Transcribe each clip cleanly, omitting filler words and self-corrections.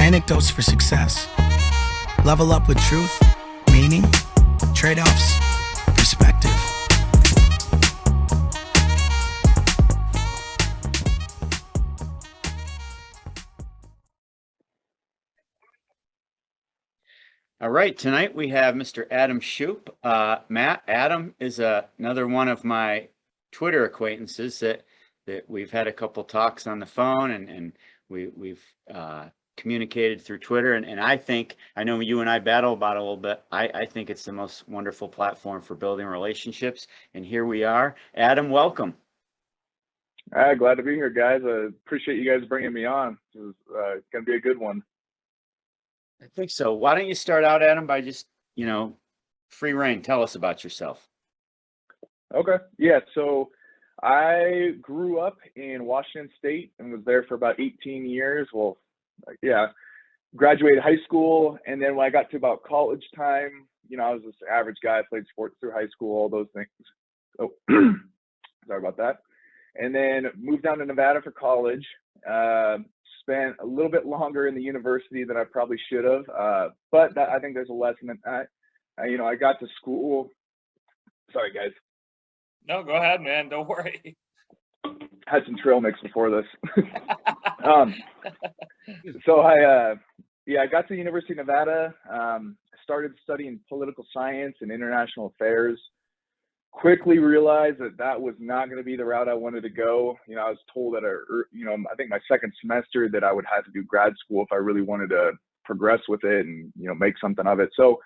Anecdotes for success. Level up with truth, meaning, trade-offs, perspective. All right, tonight we have Mr. Adam Shoup. Adam is another one of my Twitter acquaintances that we've had a couple talks on the phone, and we've communicated through Twitter. And I know you and I battle about it a little bit. I think it's the most wonderful platform for building relationships. And here we are. Adam, welcome. Glad to be here, guys. I appreciate you guys bringing me on. It's going to be a good one. I think so. Why don't you start out, Adam, by just, free reign. Tell us about yourself. Okay. Yeah. So I grew up in Washington State and was there for about 18 years. Well, yeah, graduated high school. And then when I got to about college time, I was this average guy. I played sports through high school, all those things. Oh, sorry about that. And then moved down to Nevada for college. Spent a little bit longer in the university than I probably should have, but I think there's a lesson in that. I got to school. Sorry, guys. No, go ahead, man. Don't worry. Had some trail mix before this. So I got to the University of Nevada. Started studying political science and international affairs. Quickly realized that was not going to be the route I wanted to go. I was told that, I think my second semester that I would have to do grad school if I really wanted to progress with it and, make something of it. So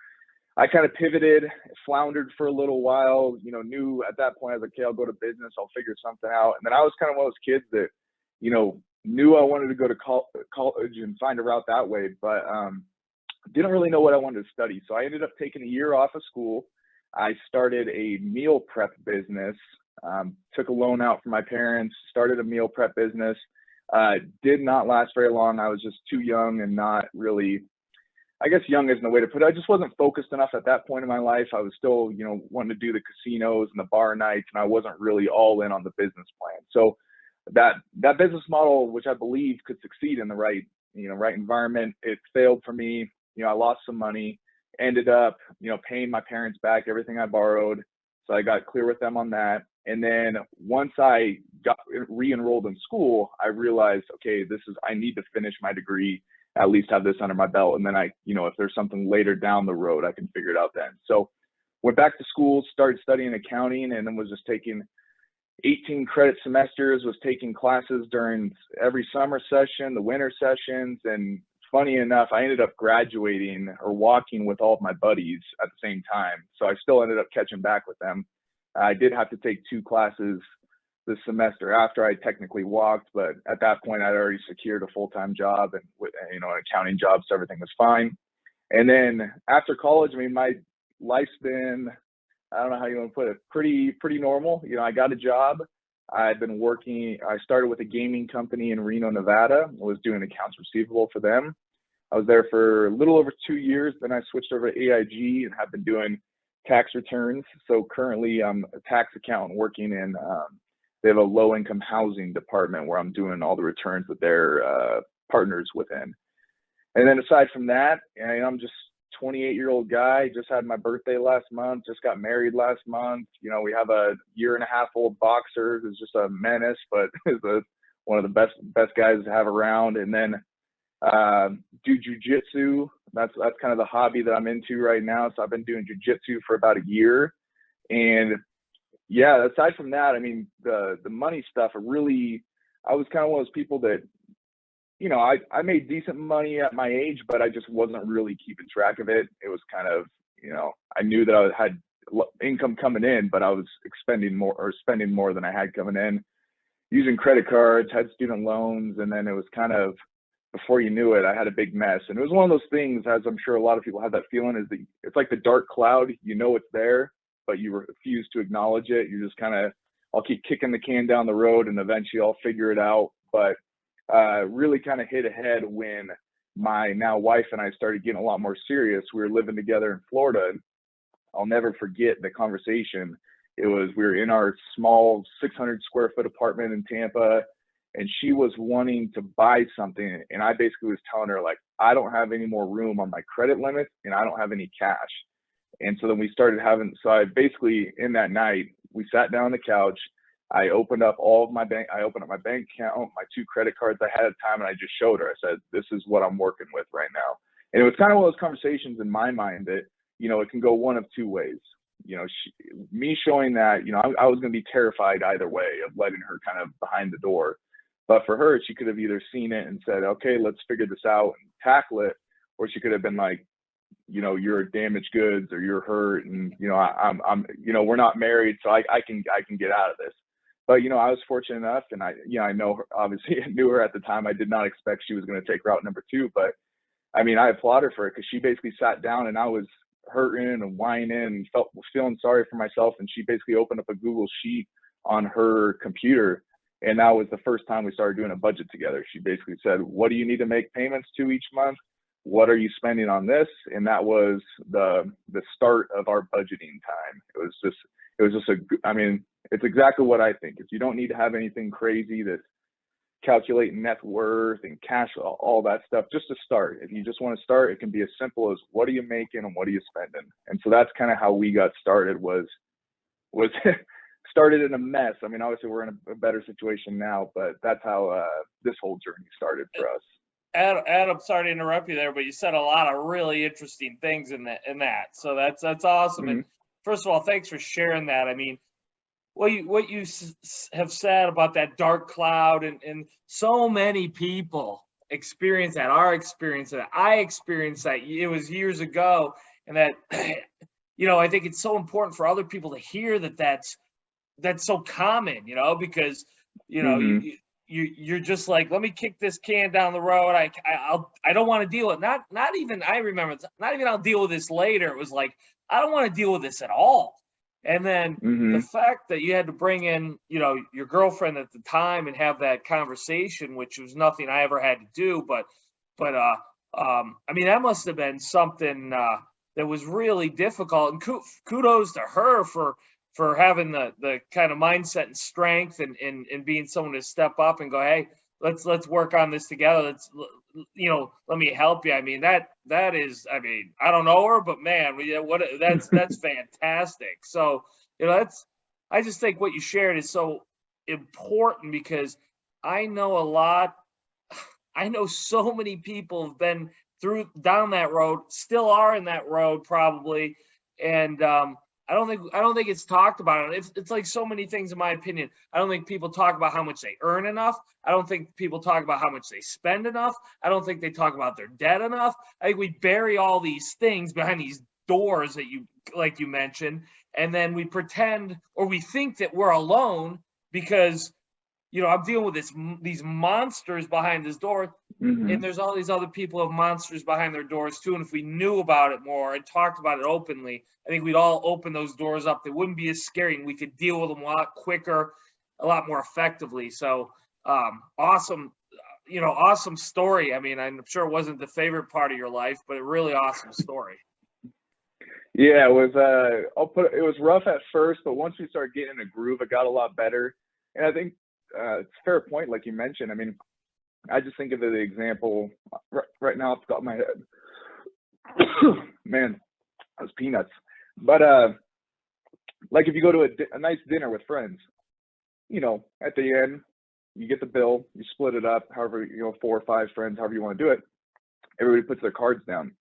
I kind of pivoted, floundered for a little while, knew at that point I was like, okay, I'll go to business, I'll figure something out. And then I was kind of one of those kids that, knew I wanted to go to college and find a route that way, but didn't really know what I wanted to study. So I ended up taking a year off of school. I started a meal prep business, took a loan out from my parents, started a meal prep business. Did not last very long. I was just too young and not really, I guess young isn't the way to put it. I just wasn't focused enough at that point in my life. I was still, wanting to do the casinos and the bar nights, and I wasn't really all in on the business plan. So that business model, which I believe could succeed in the right environment, it failed for me. I lost some money. Ended up, paying my parents back everything I borrowed. So I got clear with them on that. And then once I got re-enrolled in school, I realized, okay, I need to finish my degree, at least have this under my belt. And then if there's something later down the road, I can figure it out then. So went back to school, started studying accounting, and then was just taking 18 credit semesters, was taking classes during every summer session, the winter sessions, and funny enough, I ended up graduating or walking with all of my buddies at the same time. So I still ended up catching back with them. I did have to take 2 classes this semester after I technically walked, but at that point I'd already secured a full-time job and with an accounting job, so everything was fine. And then after college, my life's been, I don't know how you want to put it, pretty normal. I got a job. I've been working, I started with a gaming company in Reno, Nevada. I was doing accounts receivable for them. I was there for a little over 2 years. Then I switched over to AIG and have been doing tax returns. So currently I'm a tax accountant working in, they have a low income housing department where I'm doing all the returns with their partners within. And then aside from that, I'm just 28-year-old guy, just had my birthday last month, just got married last month. We have a 1.5-year-old boxer who's just a menace, but is one of the best guys to have around. And then do jujitsu. That's kind of the hobby that I'm into right now. So I've been doing jujitsu for about a year. And yeah, aside from that, the money stuff, I was kind of one of those people that, I made decent money at my age, but I just wasn't really keeping track of it. It was kind of, I knew that I had income coming in, but I was spending more than I had coming in, using credit cards, had student loans. And then it was kind of, before you knew it, I had a big mess. And it was one of those things, as I'm sure a lot of people have that feeling, is that it's like the dark cloud, it's there, but you refuse to acknowledge it. You're just kind of, I'll keep kicking the can down the road and eventually I'll figure it out. But really kind of hit ahead when my now wife and I started getting a lot more serious. We were living together in Florida. I'll never forget the conversation. We were in our small 600 square foot apartment in Tampa, and she was wanting to buy something. And I basically was telling her, like, I don't have any more room on my credit limit and I don't have any cash. And so then we started having, so I basically, in that night, we sat down on the couch. I opened up my bank account, my 2 credit cards I had at the time, and I just showed her. I said, this is what I'm working with right now. And it was kind of one of those conversations in my mind that, it can go one of 2 ways. Me showing that, I was going to be terrified either way of letting her kind of behind the door. But for her, she could have either seen it and said, okay, let's figure this out and tackle it. Or she could have been like, you're damaged goods, or you're hurt, and I'm we're not married, so I can get out of this. But I was fortunate enough, and I know her, obviously I knew her at the time. I did not expect she was going to take route number 2, but I mean, I applaud her for it, because she basically sat down, and I was hurting and whining and was feeling sorry for myself, and she basically opened up a Google sheet on her computer, and that was the first time we started doing a budget together. She basically said, what do you need to make payments to each month? What are you spending on this? And that was the start of our budgeting time. It's exactly what I think. If you don't need to have anything crazy that's calculating net worth and cash, all that stuff, just to start. If you just want to start, it can be as simple as, what are you making and what are you spending? And so that's kind of how we got started, was started in a mess. I mean, obviously we're in a better situation now, but that's how this whole journey started for us. Adam, sorry to interrupt you there, but you said a lot of really interesting things in that. So that's awesome. Mm-hmm. And first of all, thanks for sharing that. I mean, what you have said about that dark cloud, and so many people experience that. I experienced that. It was years ago, and that I think it's so important for other people to hear that's so common. Because Mm-hmm. you're just like, let me kick this can down the road. I don't want to deal with it. Not even, I remember, not even I'll deal with this later. It was like, I don't want to deal with this at all. And then Mm-hmm. the fact that you had to bring in, your girlfriend at the time and have that conversation, which was nothing I ever had to do, but I mean, that must have been something that was really difficult. And kudos to her for having the kind of mindset and strength, and being someone to step up and go, hey, let's work on this together. Let me help you. I mean, that is, I mean, I don't know her, but man, that's fantastic. So, I just think what you shared is so important, because I know so many people have been down that road, still are in that road probably. And, I don't think it's talked about. It's like so many things, in my opinion. I don't think people talk about how much they earn enough. I don't think people talk about how much they spend enough. I don't think they talk about their debt enough. I think we bury all these things behind these doors that you mentioned, and then we pretend, or we think that we're alone, because I'm dealing with these monsters behind this door. Mm-hmm. And there's all these other people who have monsters behind their doors too. And if we knew about it more and talked about it openly, I think we'd all open those doors up. They wouldn't be as scary, and we could deal with them a lot quicker, a lot more effectively. So awesome, awesome story. I mean, I'm sure it wasn't the favorite part of your life, but a really awesome story. Yeah, it was. It was rough at first, but once we started getting in a groove, it got a lot better. And I think it's a fair point, like you mentioned. I mean, I just think of the example right now off the top of my head. Man, those peanuts. But like if you go to a nice dinner with friends, at the end, you get the bill, you split it up, however, 4 or 5 friends, however you want to do it. Everybody puts their cards down.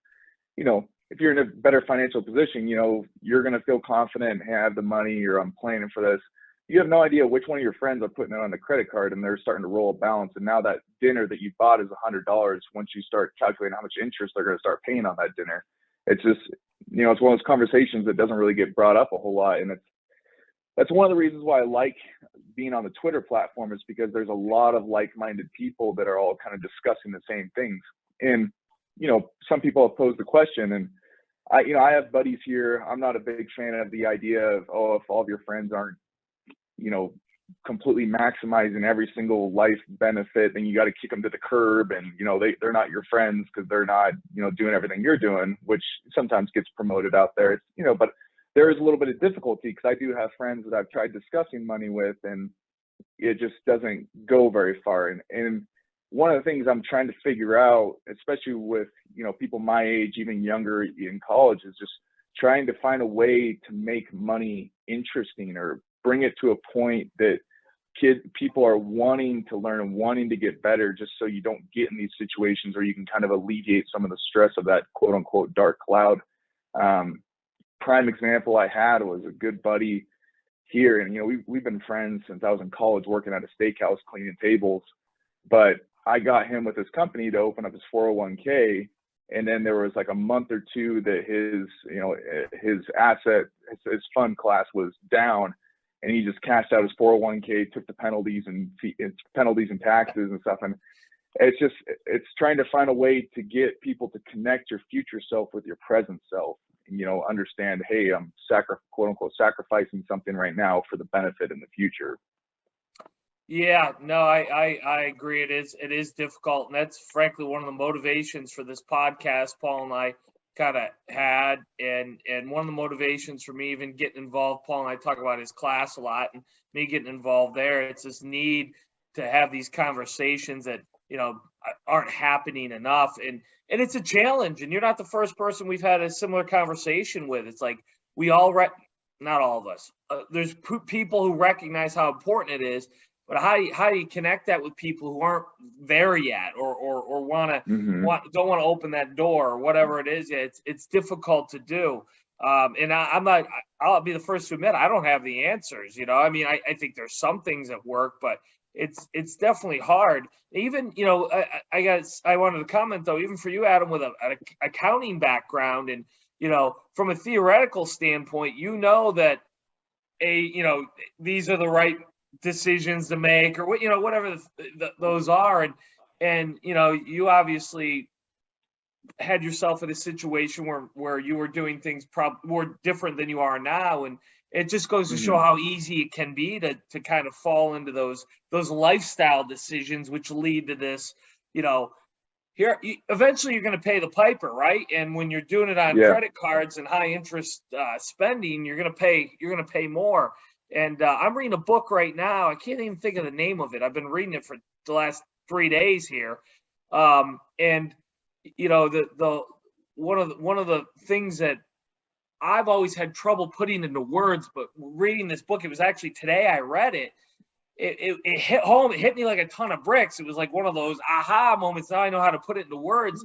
If you're in a better financial position, you're going to feel confident and have the money, or I'm planning for this. You have no idea which one of your friends are putting it on the credit card, and they're starting to roll a balance. And now that dinner that you bought is $100. Once you start calculating how much interest they're going to start paying on that dinner, it's just, it's one of those conversations that doesn't really get brought up a whole lot. And that's one of the reasons why I like being on the Twitter platform, is because there's a lot of like-minded people that are all kind of discussing the same things. And, some people have posed the question, and I have buddies here. I'm not a big fan of the idea of, if all of your friends aren't, completely maximizing every single life benefit, then you got to kick them to the curb, and they're not your friends because they're not doing everything you're doing, which sometimes gets promoted out there. It's, but there is a little bit of difficulty, because I do have friends that I've tried discussing money with, and it just doesn't go very far. And one of the things I'm trying to figure out, especially with, people my age, even younger in college, is just trying to find a way to make money interesting or bring it to a point that people are wanting to learn and wanting to get better, just so you don't get in these situations, or you can kind of alleviate some of the stress of that quote unquote dark cloud. Prime example I had was a good buddy here, and we've been friends since I was in college working at a steakhouse cleaning tables, but I got him with his company to open up his 401k, and then there was like a month or two that his fund class was down, and he just cashed out his 401k, took the penalties and taxes and stuff. And it's trying to find a way to get people to connect your future self with your present self. Understand, hey, I'm quote unquote sacrificing something right now for the benefit in the future. Yeah, no, I agree. It is difficult, and that's frankly one of the motivations for this podcast Paul and I kind of had, and one of the motivations for me even getting involved. Paul and I talk about his class a lot, and me getting involved there. It's this need to have these conversations that aren't happening enough, and it's a challenge. And you're not the first person we've had a similar conversation with. It's like we all not all of us. There's people who recognize how important it is. But how do you connect that with people who aren't there yet, or don't want to open that door, or whatever it is? It's difficult to do. And I'll be the first to admit I don't have the answers. I mean, I think there's some things that work, but it's definitely hard. Even I wanted to comment though, even for you, Adam, with an accounting background, and from a theoretical standpoint, that these are the right decisions to make, or whatever those are, and you obviously had yourself in a situation where you were doing things probably more different than you are now, and it just goes to show how easy it can be to kind of fall into those lifestyle decisions, which lead to this, here eventually you're going to pay the piper, right? And when you're doing it on credit cards and high interest spending, you're going to pay more. And I'm reading a book right now. I can't even think of the name of it. I've been reading it for the last 3 days here. And the one of the things that I've always had trouble putting into words, but reading this book, it was actually today I read it. It hit home. It hit me like a ton of bricks. It was like one of those aha moments. Now I know how to put it into words.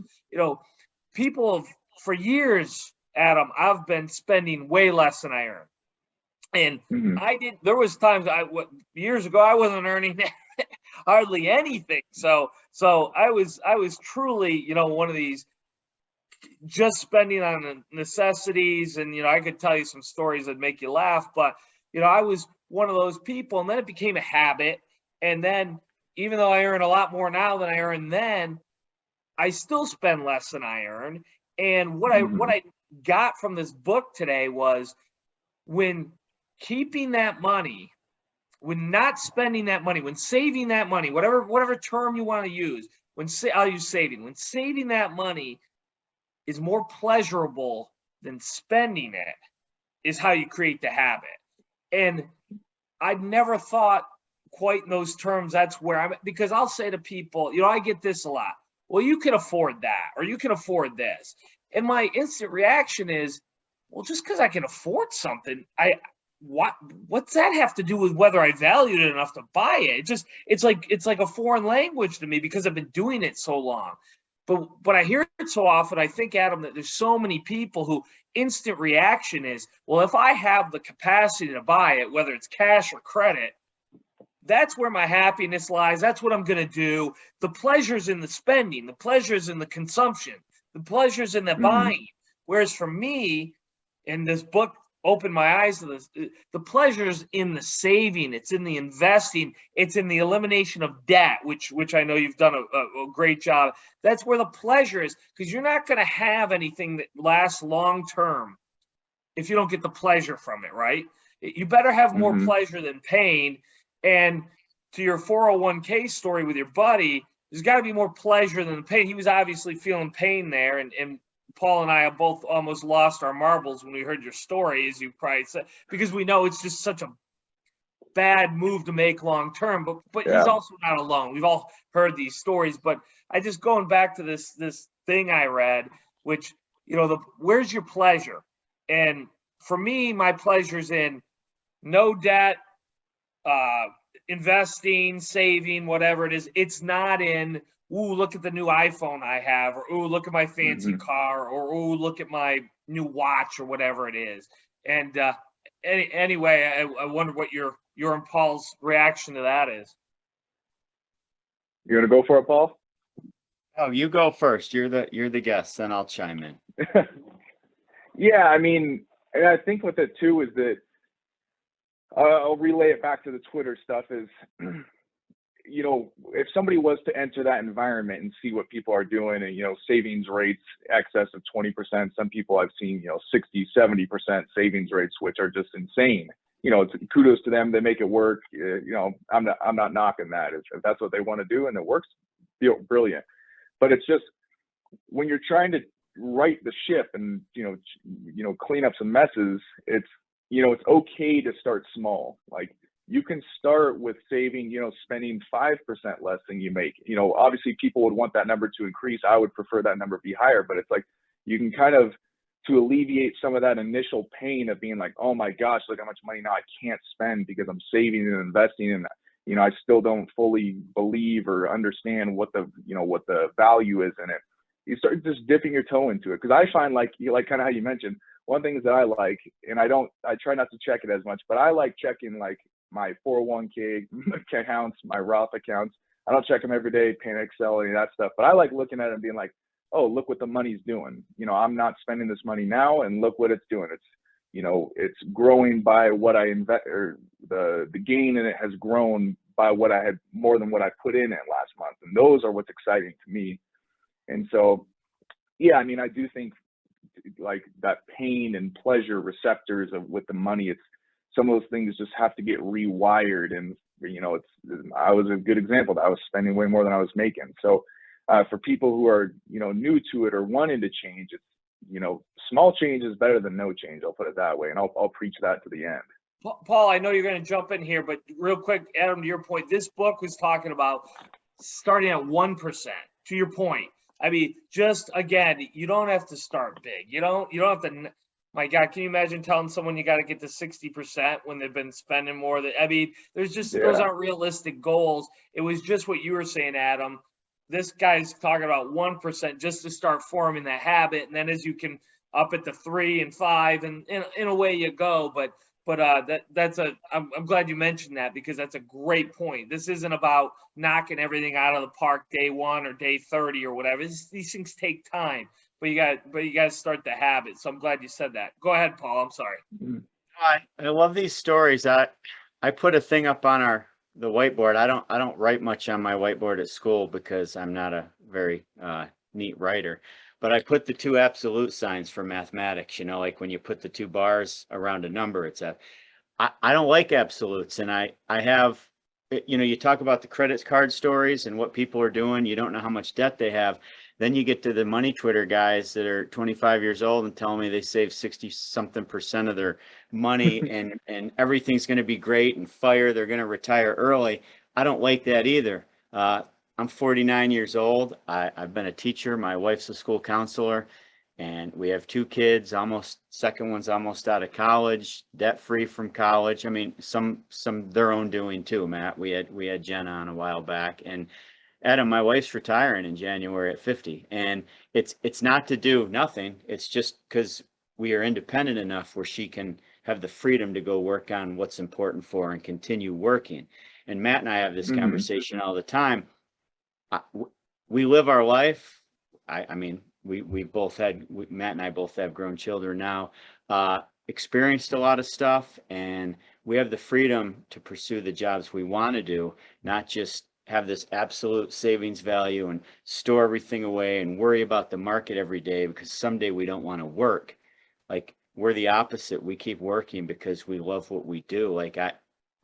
People for years, Adam, I've been spending way less than I earn. And there was times years ago, I wasn't earning hardly anything. So I was truly, one of these just spending on necessities. And, I could tell you some stories that make you laugh, but, I was one of those people, and then it became a habit. And then even though I earn a lot more now than I earned then, I still spend less than I earn. And what I got from this book today was, when keeping that money, when not spending that money, when saving that money, whatever term you want to use, I'll use saving. When saving that money is more pleasurable than spending it, is how you create the habit. And I've never thought quite in those terms. That's where I'm at, because I'll say to people, I get this a lot. Well, you can afford that, or you can afford this. And my instant reaction is, well, just because I can afford something, what's that have to do with whether I valued it enough to buy it? It's like a foreign language to me, because I've been doing it so long. But I hear it so often. I think, Adam, that there's so many people who instant reaction is, well, if I have the capacity to buy it, whether it's cash or credit, that's where my happiness lies. That's what I'm going to do. The pleasure's in the spending, the pleasure's in the consumption, the pleasure's in the buying. Whereas for me, and this book opened my eyes to this, the pleasure's in the saving, it's in the investing, it's in the elimination of debt, which I know you've done a great job. That's where the pleasure is, because you're not going to have anything that lasts long term if you don't get the pleasure from it, right? You better have more pleasure than pain. And to your 401k story with your buddy, there's got to be more pleasure than the pain. He was obviously feeling pain there, and Paul and I have both almost lost our marbles when we heard your story, as you probably said, because we know it's just such a bad move to make long term, but Yeah. he's also not alone. We've all heard these stories, but I just going back to this thing I read, which, you know, where's your pleasure? And for me, my pleasure's in no debt, investing, saving, whatever it is. It's not in, ooh, look at the new iPhone I have, or ooh, look at my fancy car, or ooh, look at my new watch, or whatever it is. And anyway, I wonder what your and Paul's reaction to that is. You want to go for it, Paul? Oh, you go first. You're the guest, then I'll chime in. Yeah, I mean, and I think with it too is that I'll relay it back to the Twitter stuff is, you know, if somebody was to enter that environment and see what people are doing and, you know, savings rates excess of 20%, some people I've seen, you know, 60, 70% savings rates, which are just insane. You know, it's kudos to them. They make it work. You know, I'm not knocking that. If that's what they want to do and it works, brilliant. But it's just when you're trying to right the ship and, you know, clean up some messes, it's, you know, it's okay to start small. Like you can start with saving, you know, spending 5% less than you make. You know, obviously people would want that number to increase. I would prefer that number be higher, but it's like you can kind of, to alleviate some of that initial pain of being like, oh my gosh, look how much money now I can't spend because I'm saving and investing, and you know, I still don't fully believe or understand what the, you know, what the value is in it. You start just dipping your toe into it. Because I find like kind of how you mentioned, one thing that I like, and I try not to check it as much, but I like checking like my 401k accounts, my Roth accounts. I don't check them every day, paying Excel, any of that stuff, but I like looking at it and being like, oh, look what the money's doing. You know, I'm not spending this money now, and look what it's doing. It's, you know, it's growing by what I invest, or the gain in it has grown by what I had, more than what I put in it last month. And those are what's exciting to me. And so, yeah, I mean, I do think like that pain and pleasure receptors of with the money, it's some of those things just have to get rewired. And, you know, I was a good example that I was spending way more than I was making. So for people who are, you know, new to it or wanting to change, it's, you know, small change is better than no change. I'll put it that way. And I'll preach that to the end. Paul, I know you're going to jump in here, but real quick, Adam, to your point, this book was talking about starting at 1%. To your point, I mean, just again, you don't have to start big. You don't have to. My God, can you imagine telling someone you got to get to 60% when they've been spending more than? I mean, there's just those aren't realistic goals. It was just what you were saying, Adam. This guy's talking about 1% just to start forming the habit, and then as you can up it to 3 and 5, and in a way you go. But I'm glad you mentioned that, because that's a great point. This isn't about knocking everything out of the park day 1 or day 30 or whatever. These things take time, but you got to start the habit. So I'm glad you said that. Go ahead, Paul. I'm sorry. I love these stories. I put a thing up on the whiteboard. I don't write much on my whiteboard at school because I'm not a very neat writer. But I put the 2 absolute signs for mathematics, you know, like when you put the 2 bars around a number, I don't like absolutes. And I have, you know, you talk about the credit card stories and what people are doing. You don't know how much debt they have. Then you get to the money Twitter guys that are 25 years old and tell me they save 60-something% of their money and everything's going to be great and they're going to retire early. I don't like that either. I'm 49 years old. I've been a teacher. My wife's a school counselor, and we have 2 kids. Second one's almost out of college, debt free from college. I mean, some their own doing too, Matt. We had Jenna on a while back, and Adam, my wife's retiring in January at 50, and it's not to do nothing. It's just because we are independent enough where she can have the freedom to go work on what's important for her and continue working. And Matt and I have this conversation all the time. We live our life. I mean, Matt and I both have grown children now, experienced a lot of stuff, and we have the freedom to pursue the jobs we want to do, not just have this absolute savings value and store everything away and worry about the market every day because someday we don't want to work. Like, we're the opposite. We keep working because we love what we do. Like, I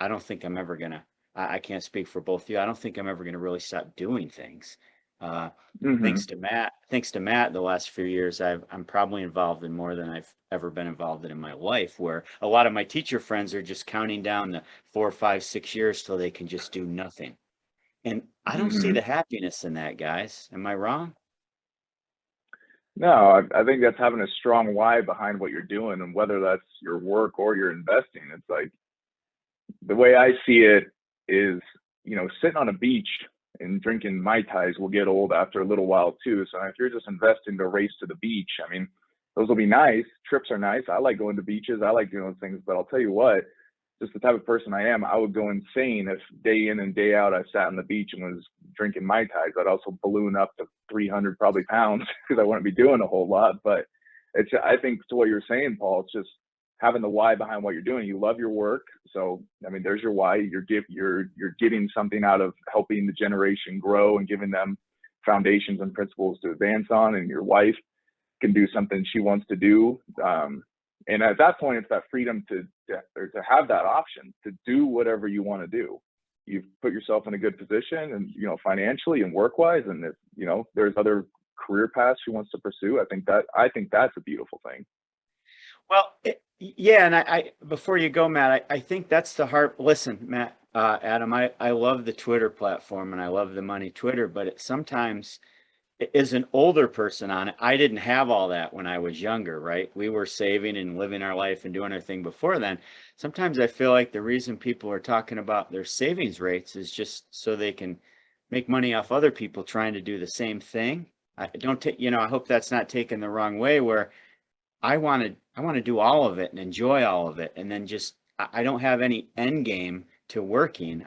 don't think I'm ever gonna, I can't speak for both of you. I don't think I'm ever going to really stop doing things. Mm-hmm. Thanks to Matt, the last few years, I'm probably involved in more than I've ever been involved in my life, where a lot of my teacher friends are just counting down the 4, 5, 6 years till they can just do nothing. And I don't see Mm-hmm. the happiness in that, guys. Am I wrong? No, I think that's having a strong why behind what you're doing, and whether that's your work or your investing. It's like, the way I see it is, sitting on a beach and drinking Mai Tais will get old after a little while too. So if you're just investing to race to the beach, I mean, those will be nice. Trips are nice. I like going to beaches. I like doing those things. But I'll tell you what, just the type of person I am, I would go insane if day in and day out I sat on the beach and was drinking Mai Tais. I'd also balloon up to 300 probably pounds because I wouldn't be doing a whole lot. But I think to what you're saying, Paul, it's just having the why behind what you're doing. You love your work. So, I mean, there's your why. You're getting something out of helping the generation grow and giving them foundations and principles to advance on. And your wife can do something she wants to do. And at that point, it's that freedom to have that option to do whatever you want to do. You've put yourself in a good position, and financially and work wise, and if there's other career paths she wants to pursue, I think that's a beautiful thing. Well, yeah, and I before you go, Matt, I think that's the hard. Listen, Matt, Adam, I love the Twitter platform and I love the money Twitter, but sometimes as an older person on it, I didn't have all that when I was younger, right? We were saving and living our life and doing our thing before then. Sometimes I feel like the reason people are talking about their savings rates is just so they can make money off other people trying to do the same thing. I don't take, I hope that's not taken the wrong way, where I want to do all of it and enjoy all of it, and then just I don't have any end game to working.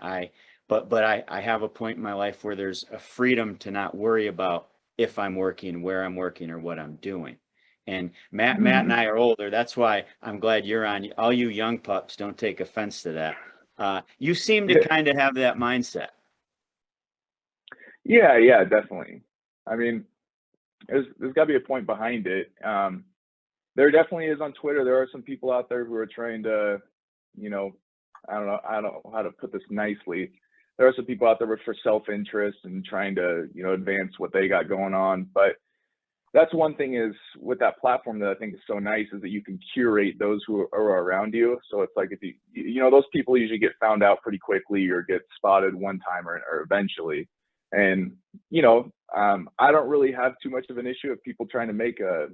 But I have a point in my life where there's a freedom to not worry about if I'm working, where I'm working, or what I'm doing. And Matt and I are older. That's why I'm glad you're on. All you young pups, don't take offense to that. You seem to Yeah, kind of have that mindset. yeah, definitely. I mean, there's got to be a point behind it. There definitely is on Twitter. There are some people out there who are trying to, I don't know how to put this nicely. There are some people out there for self-interest and trying to, advance what they got going on. But that's one thing is with that platform that I think is so nice is that you can curate those who are around you. So it's like, if those people usually get found out pretty quickly or get spotted one time or eventually. And, I don't really have too much of an issue of people trying to make a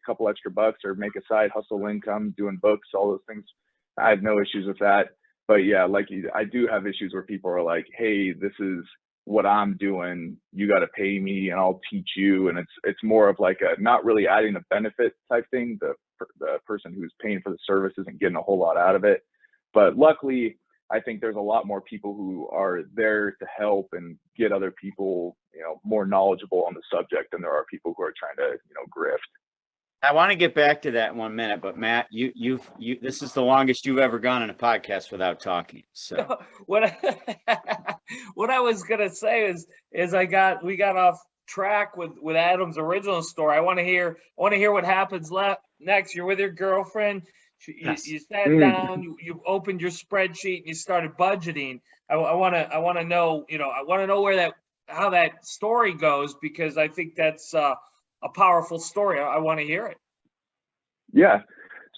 couple extra bucks or make a side hustle income doing books, all those things. I have no issues with that. But yeah, I do have issues where people are like, hey, this is what I'm doing. You got to pay me and I'll teach you. And it's more of like a not really adding a benefit type thing. The person who's paying for the service isn't getting a whole lot out of it. But luckily, I think there's a lot more people who are there to help and get other people, more knowledgeable on the subject than there are people who are trying to, grift. I want to get back to that in 1 minute, but Matt, this is the longest you've ever gone on a podcast without talking. So what what I was gonna say is we got off track with Adam's original story. I want to hear what happens next. You're with your girlfriend. yes. You sat down, you opened your spreadsheet, and you started budgeting. I want to know, I want to know how that story goes, because I think that's a powerful story. I want to hear it. Yeah.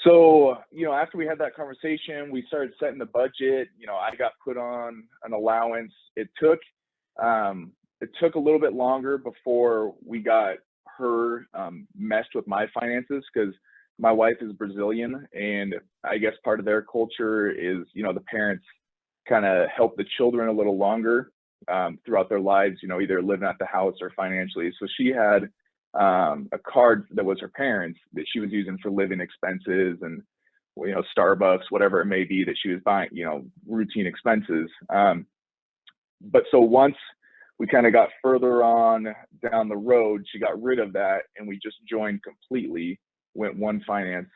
So, after we had that conversation, we started setting the budget. I got put on an allowance. It took a little bit longer before we got her meshed with my finances, because my wife is Brazilian, and I guess part of their culture is, the parents kind of help the children a little longer throughout their lives, either living at the house or financially. So she had a card that was her parents that she was using for living expenses and, Starbucks, whatever it may be that she was buying, routine expenses. But so once we kind of got further on down the road, she got rid of that, and we just joined completely, went one finance.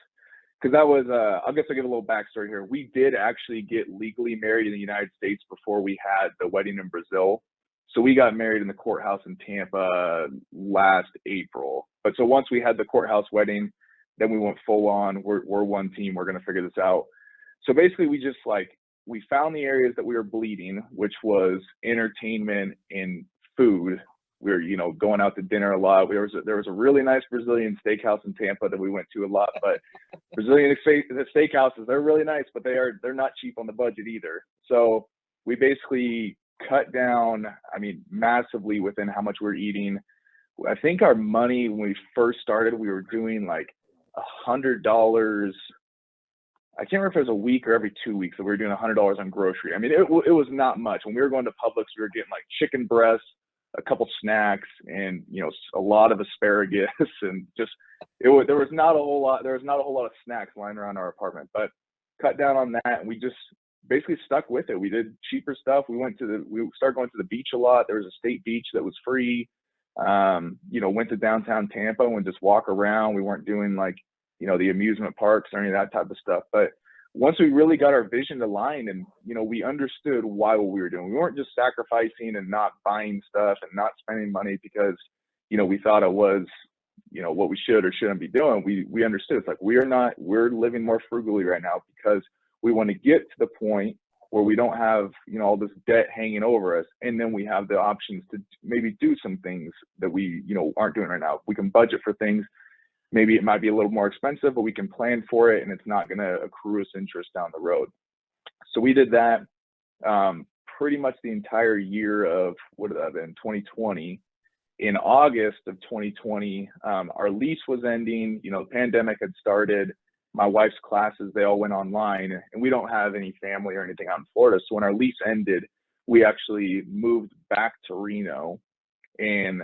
Because that was, I guess I'll give a little backstory here. We did actually get legally married in the United States before we had the wedding in Brazil. So we got married in the courthouse in Tampa last April. But so once we had the courthouse wedding, then we went full on. We're one team. We're going to figure this out. So basically, we just we found the areas that we were bleeding, which was entertainment and food. We were, going out to dinner a lot. There was a really nice Brazilian steakhouse in Tampa that we went to a lot, but Brazilian steakhouses, they're really nice, but they're not cheap on the budget either. So we basically cut down, massively within how much we're eating. I think our money when we first started, we were doing like $100. I can't remember if it was a week or every 2 weeks that we were doing $100 on grocery. It was not much. When we were going to Publix, we were getting like chicken breasts, a couple snacks, and a lot of asparagus, and just there was not a whole lot of snacks lying around our apartment. But cut down on that, and we just basically stuck with it. We did cheaper stuff. We started going to the beach a lot. There was a state beach that was free. Went to downtown Tampa and would just walk around. We weren't doing like the amusement parks or any of that type of stuff. But once we really got our vision aligned and, we understood why what we were doing, we weren't just sacrificing and not buying stuff and not spending money because, we thought it was, what we should or shouldn't be doing. We understood it's like, we're living more frugally right now because we want to get to the point where we don't have, all this debt hanging over us. And then we have the options to maybe do some things that we, aren't doing right now. We can budget for things. Maybe it might be a little more expensive, but we can plan for it and it's not going to accrue us interest down the road. So we did that pretty much the entire year of, 2020. In August of 2020, our lease was ending, the pandemic had started. My wife's classes, they all went online, and we don't have any family or anything out in Florida. So when our lease ended, we actually moved back to Reno. And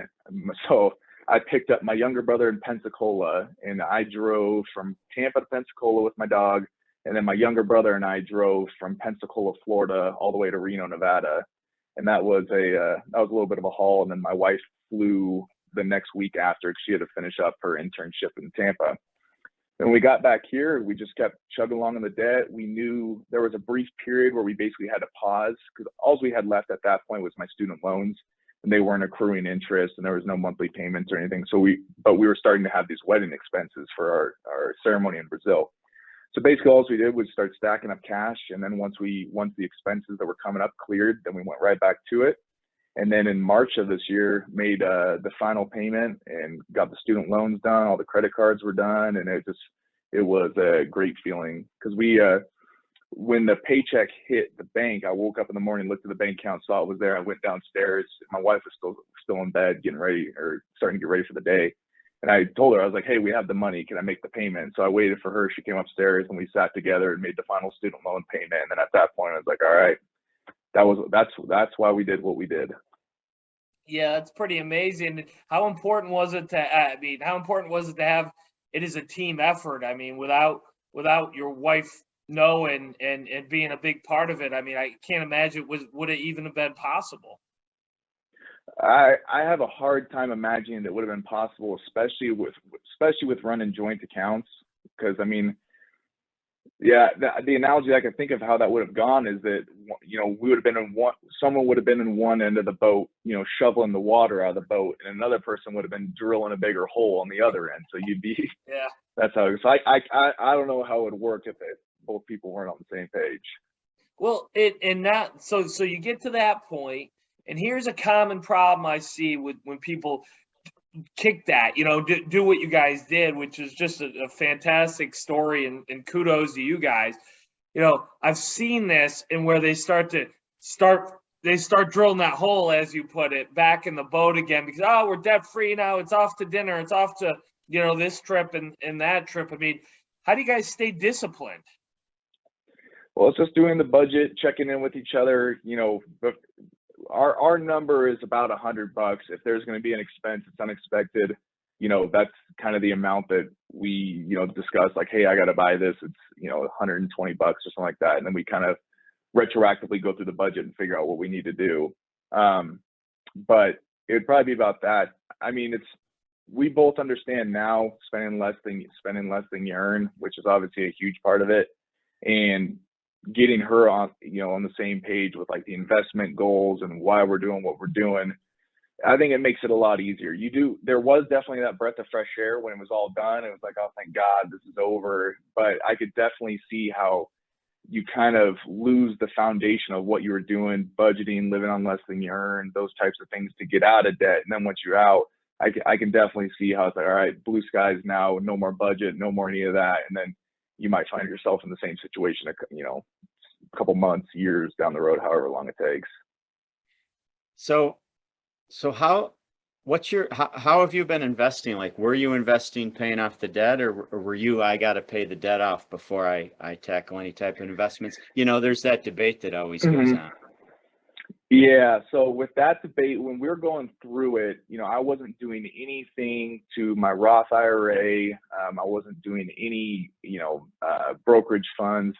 so I picked up my younger brother in Pensacola, and I drove from Tampa to Pensacola with my dog. And then my younger brother and I drove from Pensacola, Florida, all the way to Reno, Nevada. And that was a little bit of a haul. And then my wife flew the next week after because she had to finish up her internship in Tampa. And when we got back here, we just kept chugging along in the debt. We knew there was a brief period where we basically had to pause because all we had left at that point was my student loans, and they weren't accruing interest, and there was no monthly payments or anything. But we were starting to have these wedding expenses for our ceremony in Brazil. So basically all we did was start stacking up cash. And then once the expenses that were coming up cleared, then we went right back to it. And then in March of this year, made the final payment and got the student loans done. All the credit cards were done, and it was a great feeling because when the paycheck hit the bank, I woke up in the morning, looked at the bank account, saw it was there. I went downstairs. My wife was still in bed, getting ready or starting to get ready for the day. And I told her, I was like, "Hey, we have the money. Can I make the payment?" So I waited for her. She came upstairs, and we sat together and made the final student loan payment. And then at that point, I was like, "All right." That's why we did what we did. Yeah, that's pretty amazing. How important was it to have it as a team effort? Without your wife knowing and being a big part of it, I can't imagine would it even have been possible. I have a hard time imagining that would have been possible, especially with running joint accounts, because yeah, the analogy I can think of how that would have gone is that, we would have been someone would have been in one end of the boat, shoveling the water out of the boat, and another person would have been drilling a bigger hole on the other end. So you'd be, yeah, that's how, so I don't know how it would work if both people weren't on the same page. Well, so you get to that point, and here's a common problem I see when people kick that, do what you guys did, which is just a fantastic story, and kudos to you guys. I've seen this and where they start drilling that hole, as you put it, back in the boat again because, oh, we're debt free now. It's off to dinner. It's off to, this trip and that trip. How do you guys stay disciplined? Well, it's just doing the budget, checking in with each other, but our number is about $100. If there's going to be an expense, it's unexpected. That's kind of the amount that we, discuss. Like, hey, I got to buy this. It's $120 or something like that, and then we kind of retroactively go through the budget and figure out what we need to do. But it would probably be about that. We both understand now spending less than you earn, which is obviously a huge part of it, and getting her on the same page with like the investment goals and why we're doing what we're doing. I think it makes it a lot easier. There was definitely that breath of fresh air when it was all done. It was like, oh, thank God this is over. But I could definitely see how you kind of lose the foundation of what you were doing, budgeting, living on less than you earn, those types of things to get out of debt. And then once you're out, I can definitely see how it's like, all right, blue skies now, no more budget, no more any of that. And then you might find yourself in the same situation, a couple months, years down the road, however long it takes. So how have you been investing? Like, were you investing paying off the debt, or were you, I got to pay the debt off before I tackle any type of investments? There's that debate that always goes on. Yeah. So with that debate, when we were going through it, I wasn't doing anything to my Roth IRA. I wasn't doing any, brokerage funds.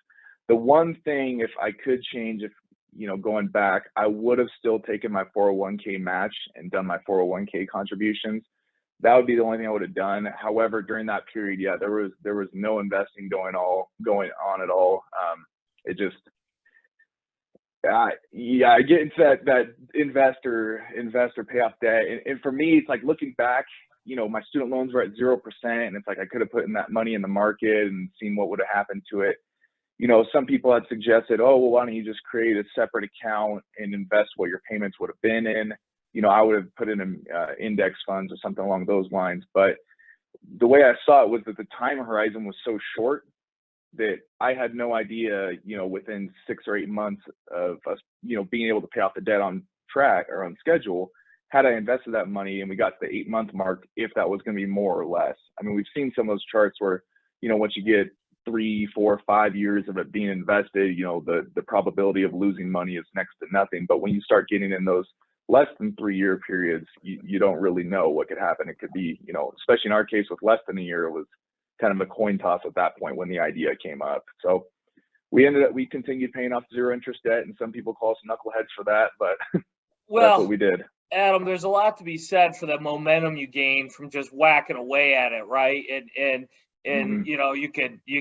The one thing, if I could change, going back, I would have still taken my 401k match and done my 401k contributions. That would be the only thing I would have done. However, during that period, yeah, there was no investing going on at all. It just, I get into that investor pay off debt. And for me, it's like looking back, my student loans were at 0%. And it's like, I could have put in that money in the market and seen what would have happened to it. Some people had suggested, oh, well, why don't you just create a separate account and invest what your payments would have been in? I would have put in index funds or something along those lines. But the way I saw it was that the time horizon was so short that I had no idea, within 6 or 8 months of us, being able to pay off the debt on track or on schedule, had I invested that money and we got to the 8-month mark, if that was going to be more or less. I mean, we've seen some of those charts where, once you get 3, 4, 5 years of it being invested, the probability of losing money is next to nothing. But when you start getting in those less than 3-year periods, you don't really know what could happen. It could be, especially in our case with less than a year, it was kind of a coin toss at that point when the idea came up. So we continued paying off 0 interest debt, and some people call us knuckleheads for that, but that's what we did. Adam, there's a lot to be said for the momentum you gain from just whacking away at it, right? And you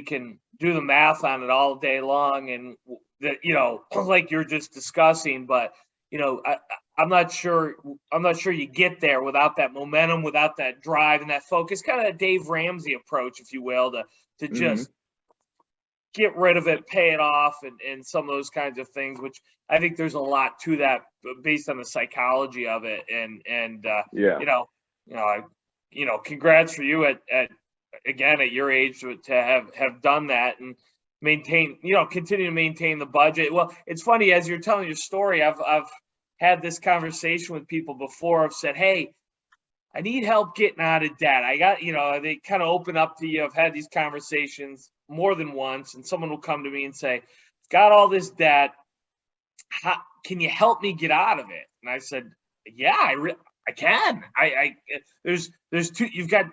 can do the math on it all day long, and like you're just discussing, but I'm not sure you get there without that momentum, without that drive and that focus, kind of a Dave Ramsey approach, if you will, to just get rid of it, pay it off, and some of those kinds of things, which I think there's a lot to that based on the psychology of it. Congrats for you at your age to have done that and continue to maintain the budget. Well, it's funny, as you're telling your story, I've had this conversation with people before. I've said, hey, I need help getting out of debt. I got, they kind of open up to you. I've had these conversations more than once, and someone will come to me and say, got all this debt. How can you help me get out of it? And I said, yeah, I can. There's two, you've got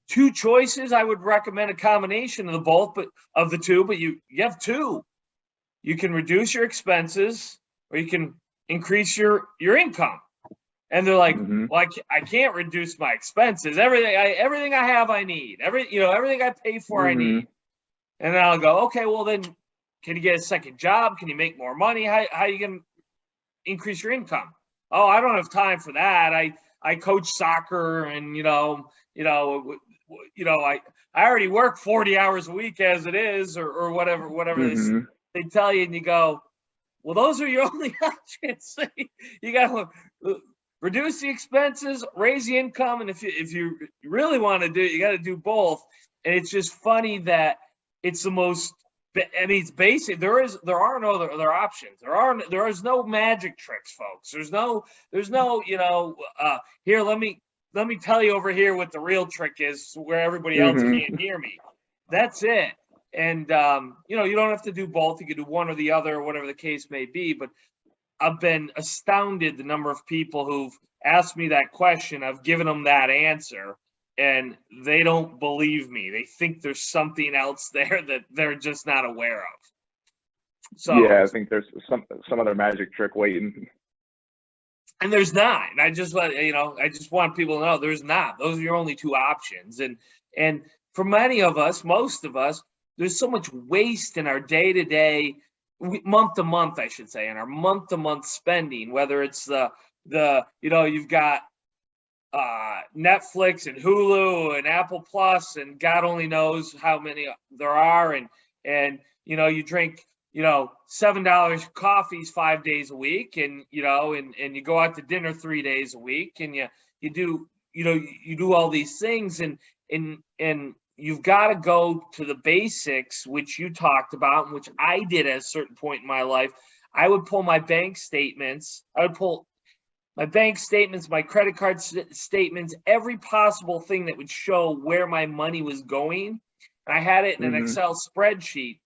2 choices. I would recommend a combination of the two, but you have 2. You can reduce your expenses, or you can increase your income. And they're like, well, I can't reduce my expenses. Everything I have, I need. Everything I pay for, I need. And then I'll go, okay, well then, can you get a second job? Can you make more money? How are you going to increase your income? Oh, I don't have time for that. I coach soccer, and I already work 40 hours a week as it is, or whatever they tell you, and you go, well, those are your only options. You got to reduce the expenses, raise the income, and if you really want to do it, you got to do both. And it's just funny that it's the most. I mean, it's basic. There are no other options. There is no magic tricks, folks. There's no here, let me tell you over here what the real trick is, where everybody else can't hear me. That's it. And you don't have to do both. You can do one or the other, or whatever the case may be. But I've been astounded the number of people who've asked me that question. I've given them that answer, and they don't believe me. They think there's something else there that they're just not aware of. So yeah, I think there's some other magic trick waiting. And there's not. And I just want people to know there's not. Those are your only 2 options. And for many of us, most of us, there's so much waste in our day-to-day, month-to-month, I should say, in our month-to-month spending, whether it's you've got Netflix and Hulu and Apple Plus, and God only knows how many there are, and you drink $7 coffees 5 days a week, and and you go out to dinner 3 days a week, and you do all these things, and you've got to go to the basics, which you talked about, and which I did at a certain point in my life. I would pull my bank statements. I would pull my bank statements, my credit card statements, every possible thing that would show where my money was going. I had it in an Excel spreadsheet.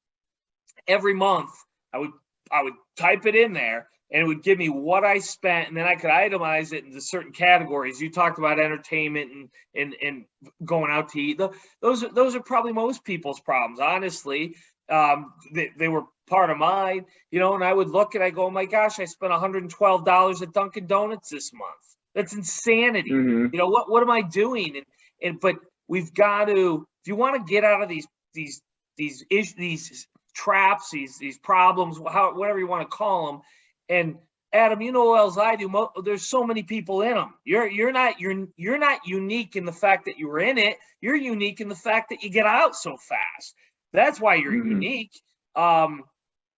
Every month I would type it in there, and it would give me what I spent, and then I could itemize it into certain categories. You talked about entertainment and going out to eat. Those are probably most people's problems, honestly. They were part of mine, and I would look and I go, oh my gosh, I spent $112 at Dunkin' Donuts this month. That's insanity. What am I doing? But we've got to, if you want to get out of these traps, these problems, whatever you want to call them. And Adam, well as I do, there's so many people in them. You're not unique in the fact that you were in it. You're unique in the fact that you get out so fast. That's why you're unique.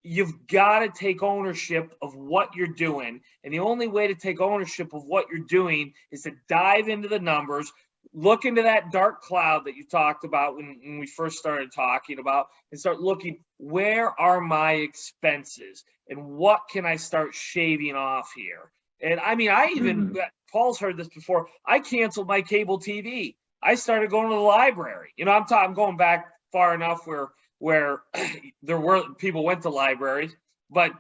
You've got to take ownership of what you're doing. And the only way to take ownership of what you're doing is to dive into the numbers, look into that dark cloud that you talked about when we first started talking about, and start looking, where are my expenses and what can I start shaving off here? And I mean, I even, Paul's heard this before, I canceled my cable TV. I started going to the library. I'm going back far enough where there were people went to libraries, but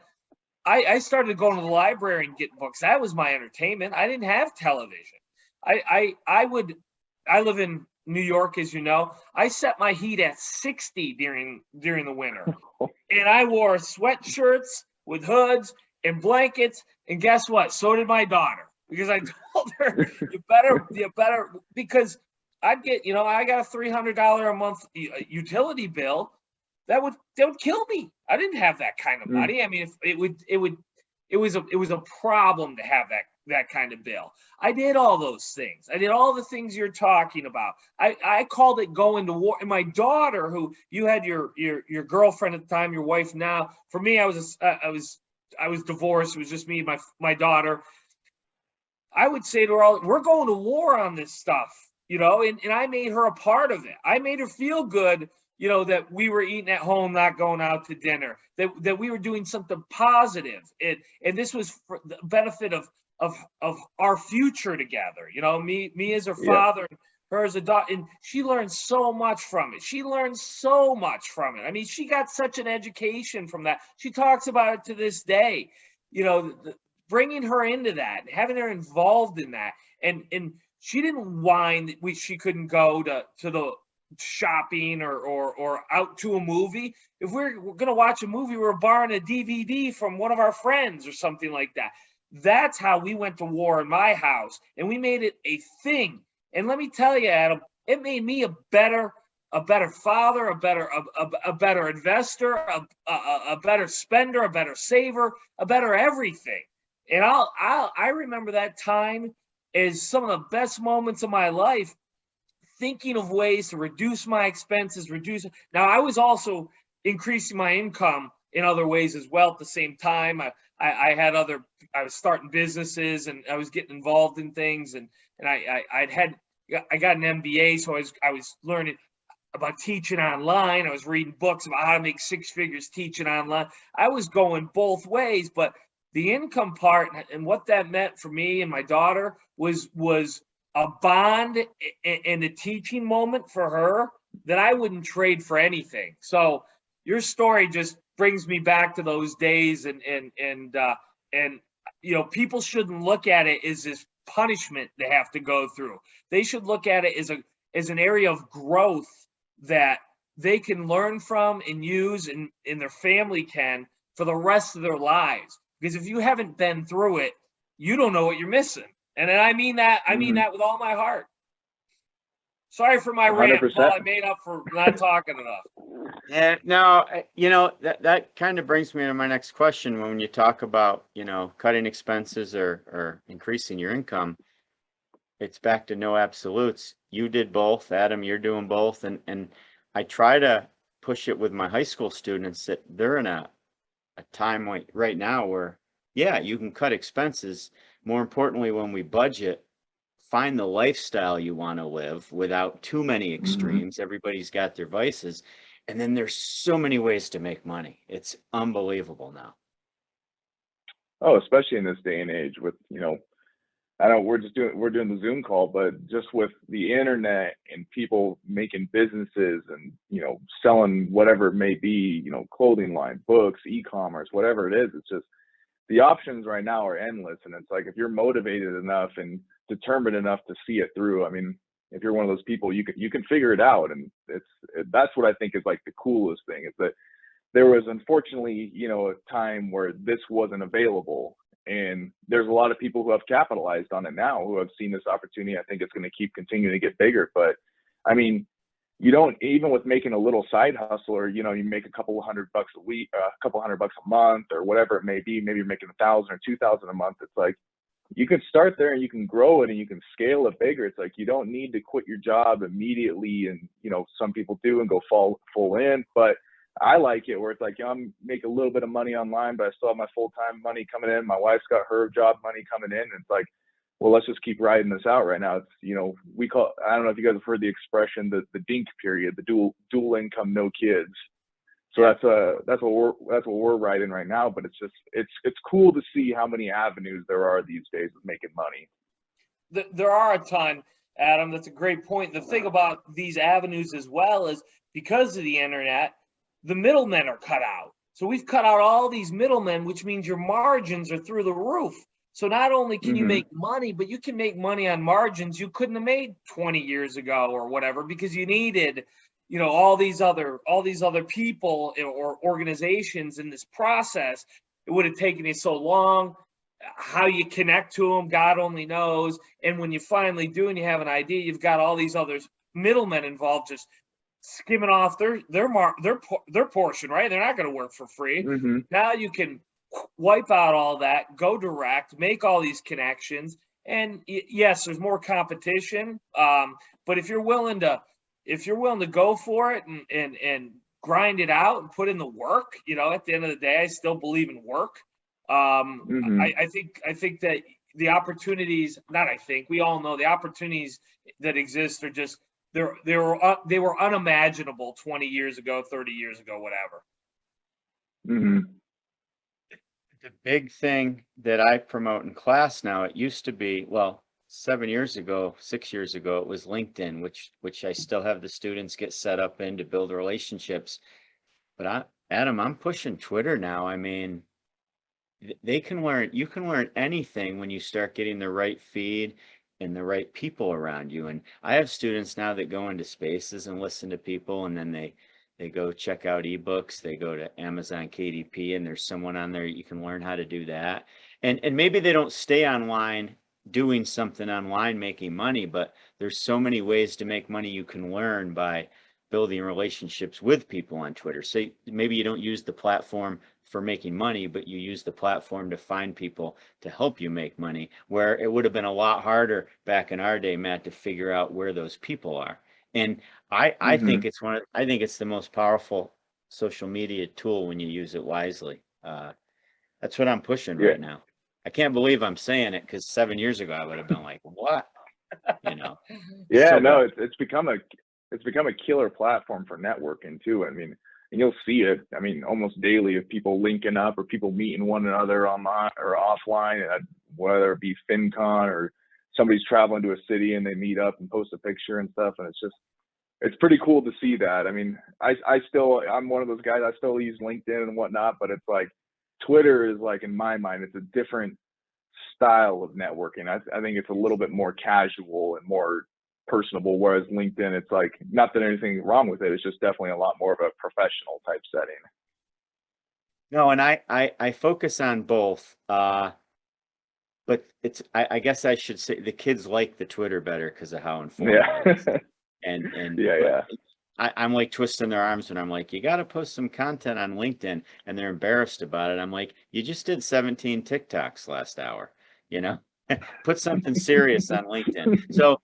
I started going to the library and getting books. That was my entertainment. I didn't have television. I live in New York, as you know. I set my heat at 60 during the winter, and I wore sweatshirts with hoods and blankets. And guess what? So did my daughter, because I told her, you better, because I'd get, I got a $300 a month utility bill. That would kill me. I didn't have that kind of money. I mean, it was a problem to have that kind of bill. I did all those things. I did all the things you're talking about. I called it going to war. And my daughter, who you had your girlfriend at the time, your wife now. For me, I was divorced. It was just me and my daughter. I would say to her all, we're going to war on this stuff, and I made her a part of it. I made her feel good, that we were eating at home, not going out to dinner, that we were doing something positive. And this was for the benefit of our future together, me as her father, and her as a daughter. And she learned so much from it. I mean, she got such an education from that. She talks about it to this day, bringing her into that, having her involved in that. And she didn't whine that she couldn't go to the shopping or out to a movie. If we're going to watch a movie, we're borrowing a DVD from one of our friends or something like that. That's how we went to war in my house, and we made it a thing. And let me tell you, Adam, it made me a better father, a better investor, a better spender, a better saver, a better everything. And I remember that time as some of the best moments of my life, thinking of ways to reduce my expenses, Now, I was also increasing my income in other ways as well at the same time. I was starting businesses, and I was getting involved in things, and I got an MBA, so I was learning about teaching online. I was reading books about how to make six figures teaching online. I was going both ways, but the income part and what that meant for me and my daughter was a bond and a teaching moment for her that I wouldn't trade for anything. So your story just brings me back to those days, and people shouldn't look at it as this punishment they have to go through. They should look at it as an area of growth that they can learn from and use, and their family can, for the rest of their lives. Because if you haven't been through it, you don't know what you're missing. And I mean that with all my heart. Sorry for my rant, Paul. I made up for not talking enough. Yeah, no, that kind of brings me to my next question. When you talk about, cutting expenses or increasing your income, it's back to no absolutes. You did both, Adam, you're doing both. And I try to push it with my high school students that they're in a a time right now where, yeah, you can cut expenses. More importantly, when we budget, find the lifestyle you want to live without too many Hmm. extremes. Everybody's got their vices. And then there's so many ways to make money. It's unbelievable now. Oh, especially in this day and age with, I know we're doing the Zoom call, but just with the internet and people making businesses and, selling whatever it may be, clothing line, books, e-commerce, whatever it is, it's just the options right now are endless. And it's like, if you're motivated enough and determined enough to see it through, I mean, if you're one of those people, you can figure it out. And that's what I think is like the coolest thing, is that there was, unfortunately, a time where this wasn't available. And there's a lot of people who have capitalized on it now, who have seen this opportunity. I think it's going to keep continuing to get bigger. But I mean, you don't, even with making a little side hustle, or, you make a couple $100 a week, a couple $100 a month, or whatever it may be, maybe you're making 1,000 or 2,000 a month. It's like, you can start there and you can grow it and you can scale it bigger. It's like, you don't need to quit your job immediately. And, some people do and go full in, but I like it where it's like, I'm making a little bit of money online, but I still have my full-time money coming in. My wife's got her job money coming in. And it's like, well, let's just keep riding this out right now. It's, we call, I don't know if you guys have heard the expression, the DINK period, the dual income, no kids. So that's what we're riding right now. But it's cool to see how many avenues there are these days of making money. There are a ton, Adam. That's a great point. The thing about these avenues as well is, because of the internet, the middlemen are cut out. So we've cut out all these middlemen, which means your margins are through the roof. So not only can you Mm-hmm. make money, but you can make money on margins you couldn't have made 20 years ago or whatever, because you needed, all these other people or organizations in this process. It would have taken you so long. How you connect to them, God only knows. And when you finally do and you have an idea, you've got all these other middlemen involved just skimming off their portion, right? They're not going to work for free. Mm-hmm. Now you can wipe out all that, go direct, make all these connections, and yes, there's more competition. But if you're willing to go for it and grind it out and put in the work, at the end of the day, I still believe in work. Mm-hmm. I think that the opportunities, not I think, we all know the opportunities that exist are just, they were unimaginable 20 years ago, 30 years ago, whatever. Mm-hmm. The big thing that I promote in class now, it used to be, well, 6 years ago, it was LinkedIn, which I still have the students get set up in to build relationships. But Adam, I'm pushing Twitter now. I mean, you can learn anything when you start getting the right feed and the right people around you. And I have students now that go into spaces and listen to people, and then they go check out ebooks, they go to Amazon KDP, and there's someone on there, you can learn how to do that. And maybe they don't stay online doing something online making money, but there's so many ways to make money you can learn by building relationships with people on Twitter. So maybe you don't use the platform for making money, but you use the platform to find people to help you make money, where it would have been a lot harder back in our day, Matt, to figure out where those people are. And I think Mm-hmm. I think it's the most powerful social media tool when you use it wisely. That's what I'm pushing Yeah. right now. I can't believe I'm saying it, because 7 years ago I would have been like, what? Yeah, So no, good. it's become a killer platform for networking too. I mean, and you'll see it. I mean, almost daily of people linking up or people meeting one another online or offline, whether it be FinCon or somebody's traveling to a city and they meet up and post a picture and stuff. And it's pretty cool to see that. I mean, I'm one of those guys. I still use LinkedIn and whatnot, but it's like Twitter is, like, in my mind, it's a different style of networking. I think it's a little bit more casual and more personable, whereas LinkedIn, it's like, not that anything wrong with it, it's just definitely a lot more of a professional type setting. No, and I focus on both. But I guess I should say the kids like the Twitter better because of how informal Yeah. it is. Yeah, But yeah. I'm like twisting their arms when I'm like, you got to post some content on LinkedIn, and they're embarrassed about it. I'm like, you just did 17 TikToks last hour, you know? Put something serious on LinkedIn. So,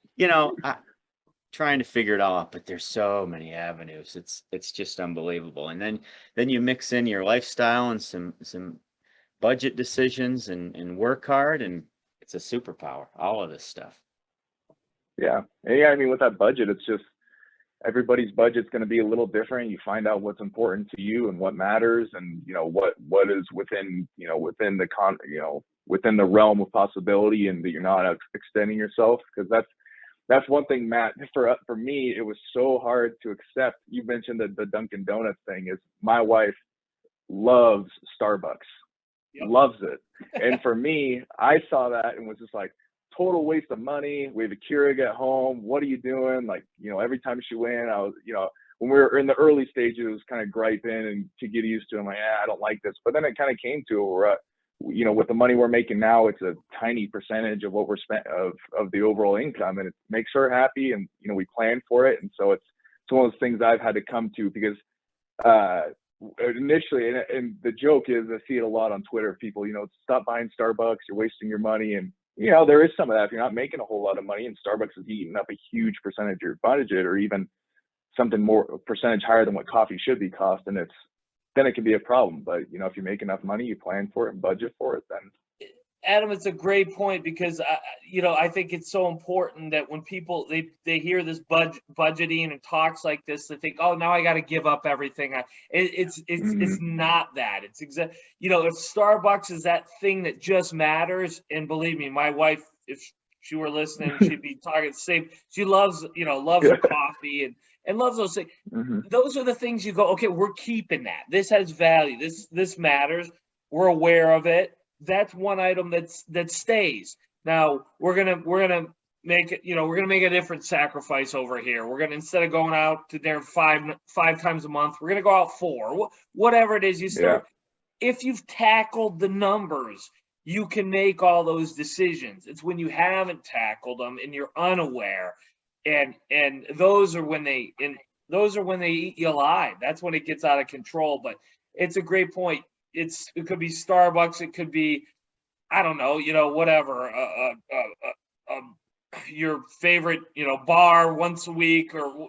trying to figure it all out, but there's so many avenues. It's just unbelievable. And then you mix in your lifestyle and some budget decisions and work hard, and it's a superpower, all of this stuff. Yeah. And yeah, I mean, with that budget, it's just everybody's budget's going to be a little different. You find out what's important to you and what matters, and what is within within the realm of possibility, and that you're not extending yourself. Because that's one thing, Matt. For me, it was so hard to accept. You mentioned the Dunkin' Donuts thing. Is my wife loves Starbucks, Yep. loves it, and for me, I saw that and was just like, total waste of money. We have a Keurig at home. What are you doing? Like, every time she went, I was, when we were in the early stages, it was kind of griping and to get used to. I'm like, I don't like this. But then it kind of came to where, with the money we're making now, it's a tiny percentage of what we're spent of the overall income, and it makes her happy. And we plan for it, and so it's one of those things I've had to come to, because initially, and the joke is, I see it a lot on Twitter. People, stop buying Starbucks. You're wasting your money. And there is some of that. If you're not making a whole lot of money and Starbucks is eating up a huge percentage of your budget, or even something more percentage higher than what coffee should be costing, then it can be a problem. But if you make enough money, you plan for it and budget for it, then. Adam, it's a great point, because I think it's so important that when people they hear this budgeting and talks like this, they think, oh, now I got to give up everything. It's not that. It's if Starbucks is that thing that just matters, and believe me, my wife, if she were listening, she'd be talking the same. She loves her coffee and loves those things. Those are the things you go, okay, we're keeping that. This has value. This matters. We're aware of it. That's one item that stays. Now we're gonna make it. We're gonna make a different sacrifice over here. We're gonna, instead of going out to dinner five times a month, we're gonna go out 4. Whatever it is, you start. Yeah. If you've tackled the numbers, you can make all those decisions. It's when you haven't tackled them and you're unaware, and those are when they eat you alive. That's when it gets out of control. But it's a great point. It could be Starbucks. It could be, I don't know, whatever, your favorite, bar once a week, or,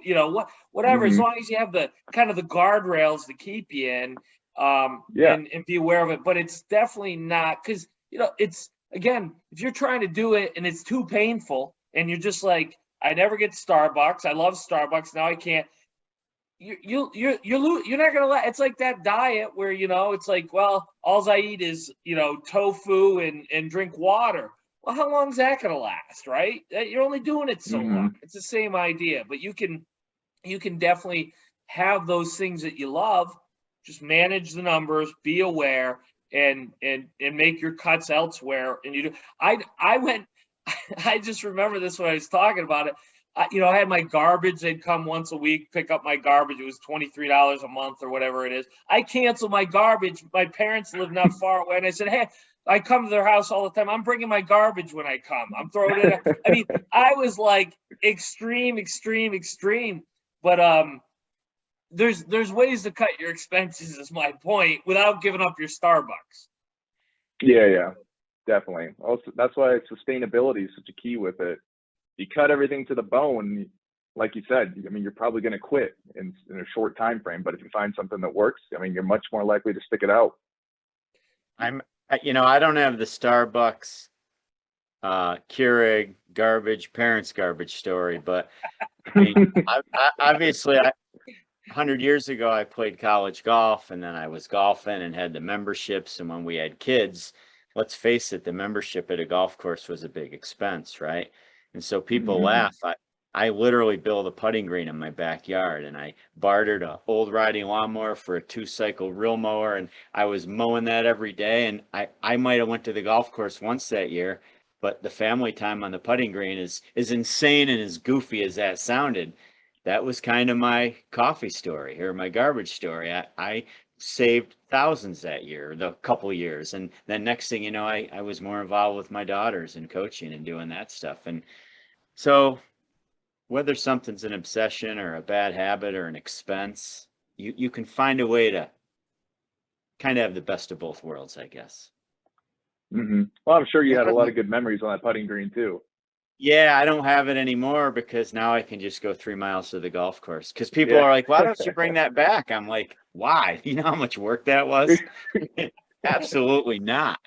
whatever, as long as you have the kind of the guardrails to keep you in, and be aware of it. But it's definitely not, because, it's, again, if you're trying to do it and it's too painful and you're just like, I never get Starbucks. I love Starbucks. Now I can't. You're not gonna let. It's like that diet where it's like, well, all I eat is tofu and drink water. Well, how long is that gonna last, right? You're only doing it so long. It's the same idea, but you can definitely have those things that you love. Just manage the numbers, be aware, and make your cuts elsewhere. And you do. I went. I just remember this when I was talking about it. I had my garbage. They'd come once a week, pick up my garbage. It was $23 a month or whatever it is. I canceled my garbage. My parents live not far away. And I said, hey, I come to their house all the time. I'm bringing my garbage when I come. I'm throwing it in. I mean, I was like extreme. But there's ways to cut your expenses, is my point, without giving up your Starbucks. Yeah, definitely. Also, that's why sustainability is such a key with it. You cut everything to the bone, like you said, I mean, you're probably going to quit in a short time frame. But if you find something that works, I mean, you're much more likely to stick it out. I don't have the Starbucks, Keurig garbage, parents garbage story, but I mean, obviously, 100 years ago, I played college golf, and then I was golfing and had the memberships. And when we had kids, let's face it, the membership at a golf course was a big expense, right? And so people laugh. I literally built a putting green in my backyard, and I bartered an old riding lawnmower for a 2-cycle reel mower, and I was mowing that every day. And I might have went to the golf course once that year, but the family time on the putting green is insane, and as goofy as that sounded, that was kind of my coffee story, or my garbage story. I saved thousands that year, the couple years. And then next thing you know, I was more involved with my daughters and coaching and doing that stuff. And so whether something's an obsession or a bad habit or an expense, you can find a way to kind of have the best of both worlds, I guess. Well, I'm sure you had a lot of good memories on that putting green too. Yeah, I don't have it anymore because now I can just go 3 miles to the golf course. Because people Yeah. are like, why don't you bring that back? I'm like, why? You know how much work that was? Absolutely not.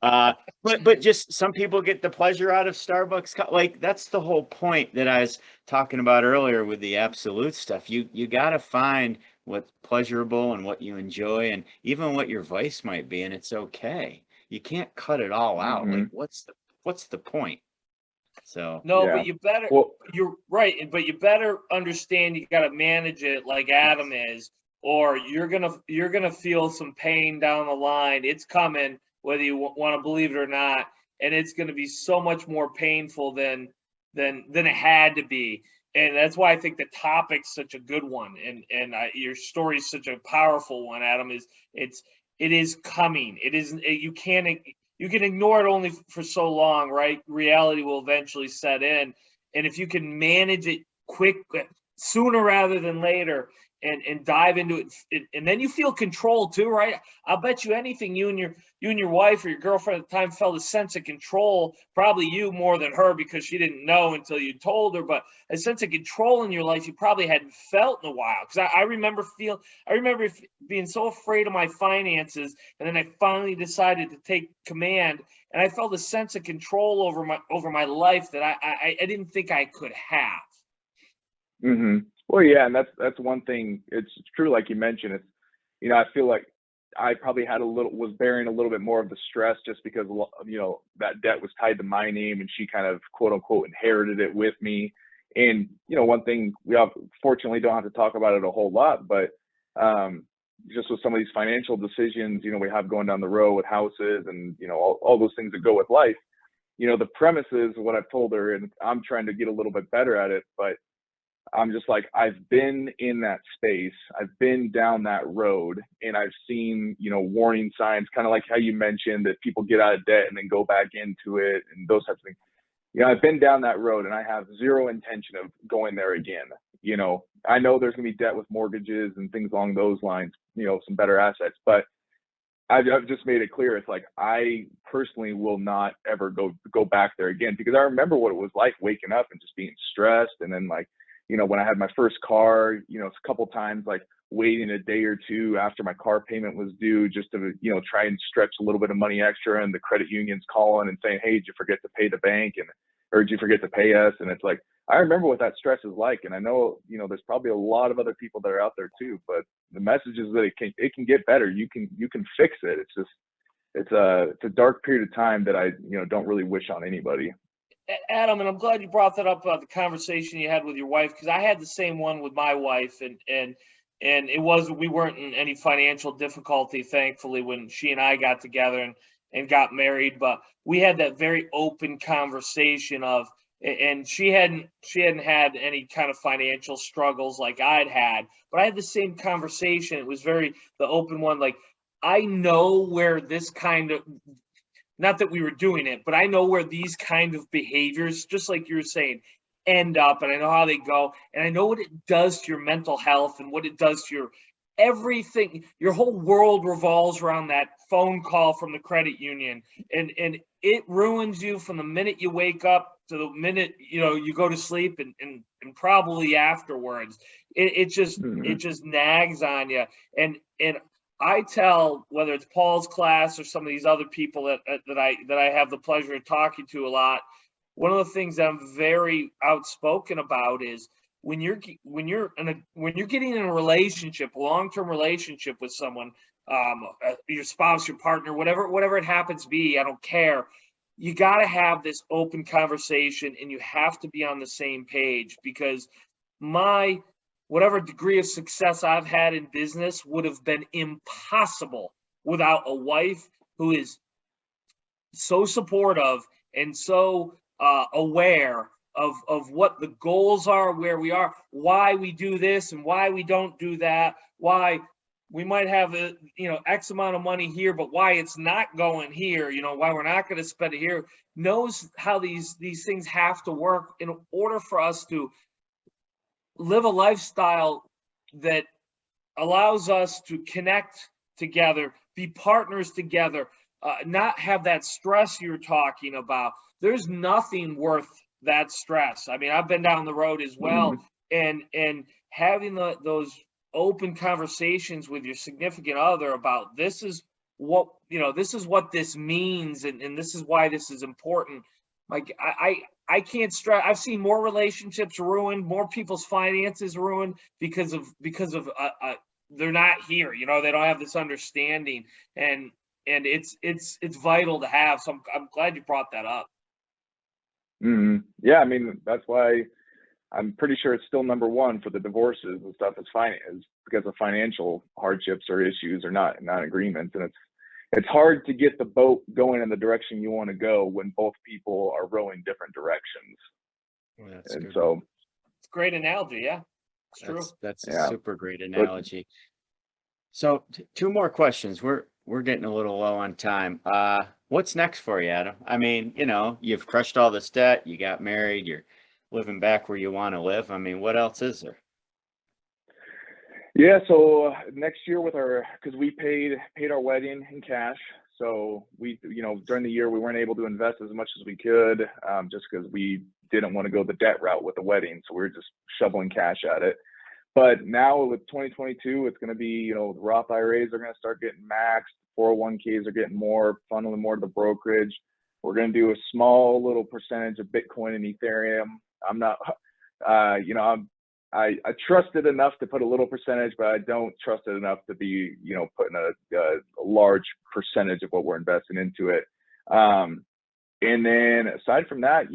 But just some people get the pleasure out of Starbucks. Like that's the whole point that I was talking about earlier with the absolute stuff. You got to find what's pleasurable and what you enjoy, and even what your vice might be, and it's okay. You can't cut it all out. Hmm. Like what's the point? So No, Yeah. but you better, Well, you're right, but you better understand you got to manage it like Adam is, or you're gonna feel some pain down the line. It's coming, whether you want to believe it or not, and it's going to be so much more painful than it had to be. And that's why I think the topic's such a good one, and your story is such a powerful one, Adam. It is coming. It isn't. You can ignore it only for so long, right? Reality will eventually set in, and if you can manage it sooner rather than later, and dive into it, and then you feel control too, right? I'll bet you anything, you and your wife or your girlfriend at the time felt a sense of control. Probably you more than her because she didn't know until you told her, but a sense of control in your life you probably hadn't felt in a while. Because I remember being so afraid of my finances, and then I finally decided to take command, and I felt a sense of control over my life that I didn't think I could have. hmm well, yeah, and that's one thing. It's true, like you mentioned. It's I feel like I probably was bearing a little bit more of the stress just because that debt was tied to my name, and she kind of quote unquote inherited it with me. And one thing fortunately don't have to talk about it a whole lot, but just with some of these financial decisions, we have going down the road with houses and all those things that go with life. The premises of what I've told her, and I'm trying to get a little bit better at it, but I'm just like, I've been in that space. I've been down that road, and I've seen, warning signs, kind of like how you mentioned that people get out of debt and then go back into it and those types of things. I've been down that road, and I have zero intention of going there again. I know there's going to be debt with mortgages and things along those lines, some better assets, but I've just made it clear. It's like, I personally will not ever go back there again, because I remember what it was like waking up and just being stressed. And then when I had my first car, it's a couple times like waiting a day or two after my car payment was due just to, try and stretch a little bit of money extra, and the credit union's calling and saying, hey, did you forget to pay the bank? Or did you forget to pay us? And it's like, I remember what that stress is like. And I know, there's probably a lot of other people that are out there too, but the message is that it can get better. You can fix it. It's just, it's a dark period of time that I, don't really wish on anybody. Adam, and I'm glad you brought that up about the conversation you had with your wife, because I had the same one with my wife, and we weren't in any financial difficulty, thankfully, when she and I got together and got married, but we had that very open conversation and she hadn't had any kind of financial struggles like I'd had, but I had the same conversation. It was the open one, like, I know where this kind of, not that we were doing it, but I know where these kind of behaviors, just like you were saying, end up, and I know how they go, and I know what it does to your mental health and what it does to your everything. Your whole world revolves around that phone call from the credit union, and it ruins you from the minute you wake up to the minute you go to sleep, and probably afterwards. It just nags on you, and I tell, whether it's Paul's class or some of these other people that I have the pleasure of talking to a lot, one of the things that I'm very outspoken about is when you're getting in a relationship, a long-term relationship with someone, your spouse, your partner, whatever it happens to be, I don't care. You got to have this open conversation, and you have to be on the same page, because whatever degree of success I've had in business would have been impossible without a wife who is so supportive and so aware of what the goals are, where we are, why we do this and why we don't do that, why we might have X amount of money here, but why it's not going here, why we're not going to spend it here, knows how these things have to work in order for us to live a lifestyle that allows us to connect together, be partners together, not have that stress you're talking about. There's nothing worth that stress. I mean, I've been down the road as well, and having those open conversations with your significant other about this is what, this is what this means, and this is why this is important. Like I can't stress. I've seen more relationships ruined, more people's finances ruined because of they're not here. They don't have this understanding, and it's vital to have. So I'm glad you brought that up. Yeah, I mean, that's why I'm pretty sure it's still number one for the divorces and stuff is finance, because of financial hardships or issues or not agreements. And it's hard to get the boat going in the direction you want to go when both people are rowing different directions. Well, that's and good. so It's a great analogy. Yeah, it's true. That's a Yeah. super great analogy. So two more questions. We're getting a little low on time. What's next for you, Adam? I mean, you've crushed all this debt, you got married, you're living back where you want to live. I mean, what else is there? Yeah, so next year because we paid our wedding in cash. So we, during the year we weren't able to invest as much as we could, just because we didn't want to go the debt route with the wedding. So we were just shoveling cash at it. But now with 2022, it's going to be, the Roth IRAs are going to start getting maxed. 401ks are getting more, funneling more to the brokerage. We're going to do a small little percentage of Bitcoin and Ethereum. I'm not, I trust it enough to put a little percentage, but I don't trust it enough to be, putting a large percentage of what we're investing into it. And then aside from that,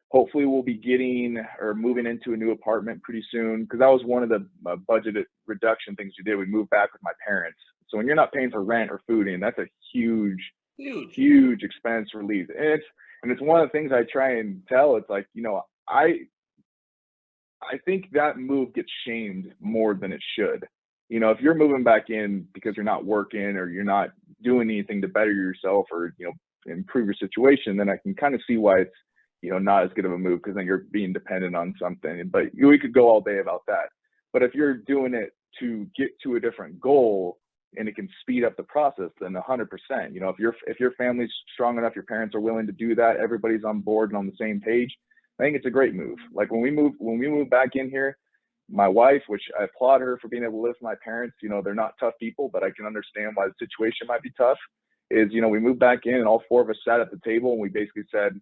hopefully we'll be getting or moving into a new apartment pretty soon, because that was one of the budgeted reduction things we did. We moved back with my parents. So when you're not paying for rent or food, and that's a huge expense relief. And it's one of the things I try and tell. It's like, I think that move gets shamed more than it should. If you're moving back in because you're not working or you're not doing anything to better yourself or, improve your situation, then I can kind of see why it's, not as good of a move, because then you're being dependent on something. But we could go all day about that. But if you're doing it to get to a different goal and it can speed up the process, then 100%. If your family's strong enough, your parents are willing to do that, everybody's on board and on the same page, I think it's a great move. Like when we moved back in here, my wife, which I applaud her for being able to live with my parents, they're not tough people, but I can understand why the situation might be tough, is, we moved back in and all four of us sat at the table and we basically said,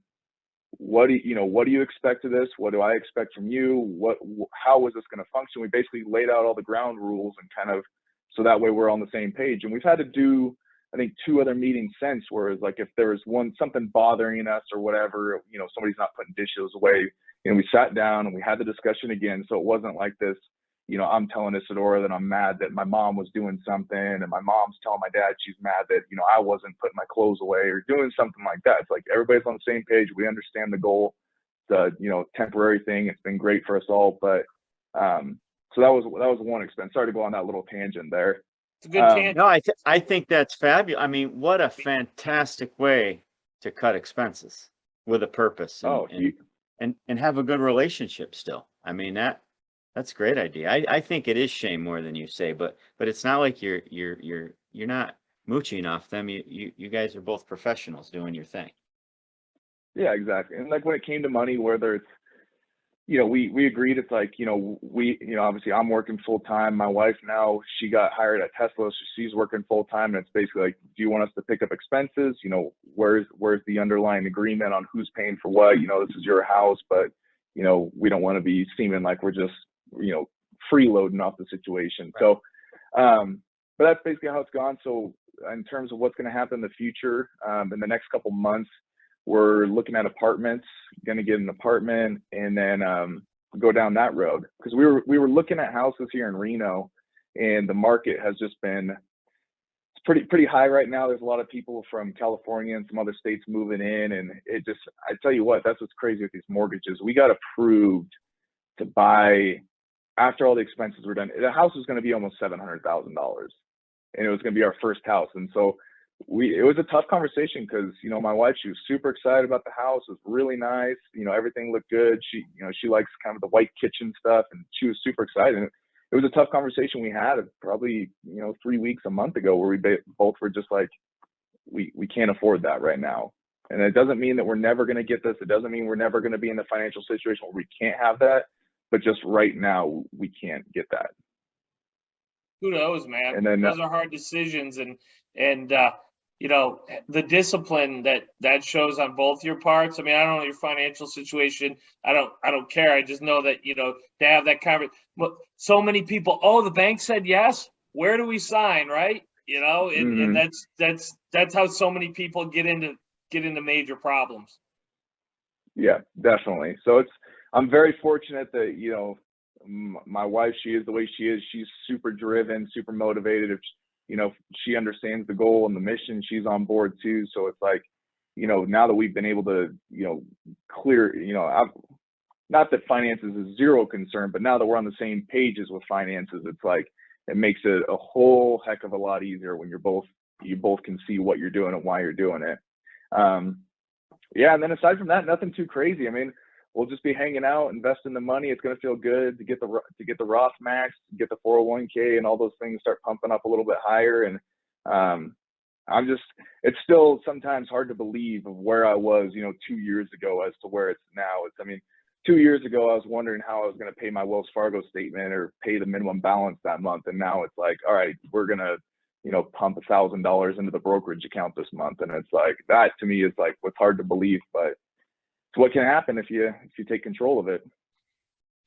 what do you expect of this? What do I expect from you? How is this going to function? We basically laid out all the ground rules and kind of, so that way we're on the same page. And we've had to do, I think, 2 other meetings since, where it's like, if there's something bothering us or whatever, somebody's not putting dishes away, we sat down and we had the discussion again. So it wasn't like this, I'm telling Isadora that I'm mad that my mom was doing something, and my mom's telling my dad she's mad that, I wasn't putting my clothes away or doing something like that. It's like everybody's on the same page. We understand the goal, the, temporary thing. It's been great for us all. But so that was one expense. Sorry to go on that little tangent there. It's a good tangent. No, I think that's fabulous. I mean, what a fantastic way to cut expenses with a purpose and have a good relationship still. I mean, that's a great idea. I think it is shame more than you say, but it's not like you're not mooching off them. You guys are both professionals doing your thing. Yeah, exactly. And like when it came to money, whether it's, we agreed, it's like, obviously I'm working full time. My wife now, she got hired at Tesla, so she's working full time. And it's basically like, do you want us to pick up expenses? Where's the underlying agreement on who's paying for what? This is your house, but, we don't want to be seeming like we're just, freeloading off the situation. Right. So, but that's basically how it's gone. So in terms of what's going to happen in the future, in the next couple months, we're looking at apartments, going to get an apartment, and then go down that road, because we were looking at houses here in Reno, and the market has just been, it's pretty high right now. There's a lot of people from California and some other states moving in, and I tell you what, that's what's crazy with these mortgages. We got approved to buy, after all the expenses were done, the house was going to be almost $700,000, and it was going to be our first house. And so it was a tough conversation, because, my wife, she was super excited about the house. It was really nice. Everything looked good. She likes kind of the white kitchen stuff, and she was super excited. And it was a tough conversation we had probably, 3 weeks, a month ago, where we both were just like, we can't afford that right now. And it doesn't mean that we're never going to get this. It doesn't mean we're never going to be in the financial situation where we can't have that. But just right now, we can't get that. Who knows, man? And then Those are hard decisions, and you know, the discipline that shows on both your parts. I mean, I don't know your financial situation. I don't care. I just know that, you know, to have that conversation. So many people, oh, the bank said yes. Where do we sign? Right? You know, and that's how so many people get into major problems. Yeah, definitely. So I'm very fortunate that, you know, my wife, she is the way she is. She's super driven, super motivated. If, you know, she understands the goal and the mission, she's on board too. So it's like, you know, now that we've been able to, you know, clear, you know, not that finances is zero concern, but now that we're on the same pages with finances, it's like, it makes it a whole heck of a lot easier when you both can see what you're doing and why you're doing it. Yeah. And then aside from that, nothing too crazy. I mean, we'll just be hanging out, investing the money. It's going to feel good to get the Roth max, get the 401k, and all those things start pumping up a little bit higher. And it's still sometimes hard to believe of where I was, you know, 2 years ago as to where it's now. I mean, 2 years ago, I was wondering how I was going to pay my Wells Fargo statement or pay the minimum balance that month. And now it's like, all right, we're going to, you know, pump $1,000 into the brokerage account this month. And it's like, that to me is like what's hard to believe, but it's what can happen if you take control of it.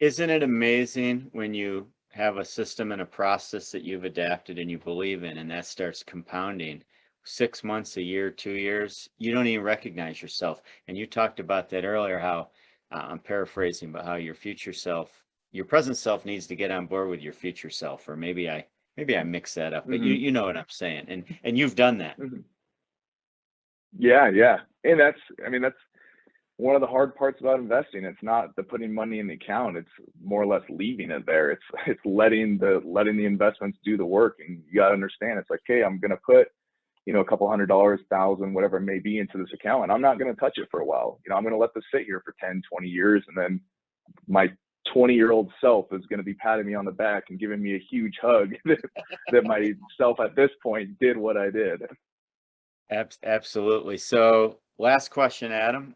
Isn't it amazing when you have a system and a process that you've adapted and you believe in, and that starts compounding 6 months, a year, 2 years, you don't even recognize yourself. And you talked about that earlier, how I'm paraphrasing, but how your future self, your present self needs to get on board with your future self, or maybe I mix that up, but you know what I'm saying. And you've done that. Yeah. And that's one of the hard parts about investing. It's not the putting money in the account. It's more or less leaving it there. It's letting the investments do the work. And you got to understand, it's like, hey, I'm going to put, you know, a couple $100, $1,000, whatever it may be into this account. And I'm not going to touch it for a while. You know, I'm going to let this sit here for 10, 20 years. And then my 20-year-old self is going to be patting me on the back and giving me a huge hug that myself at this point did what I did. Absolutely. So last question, Adam.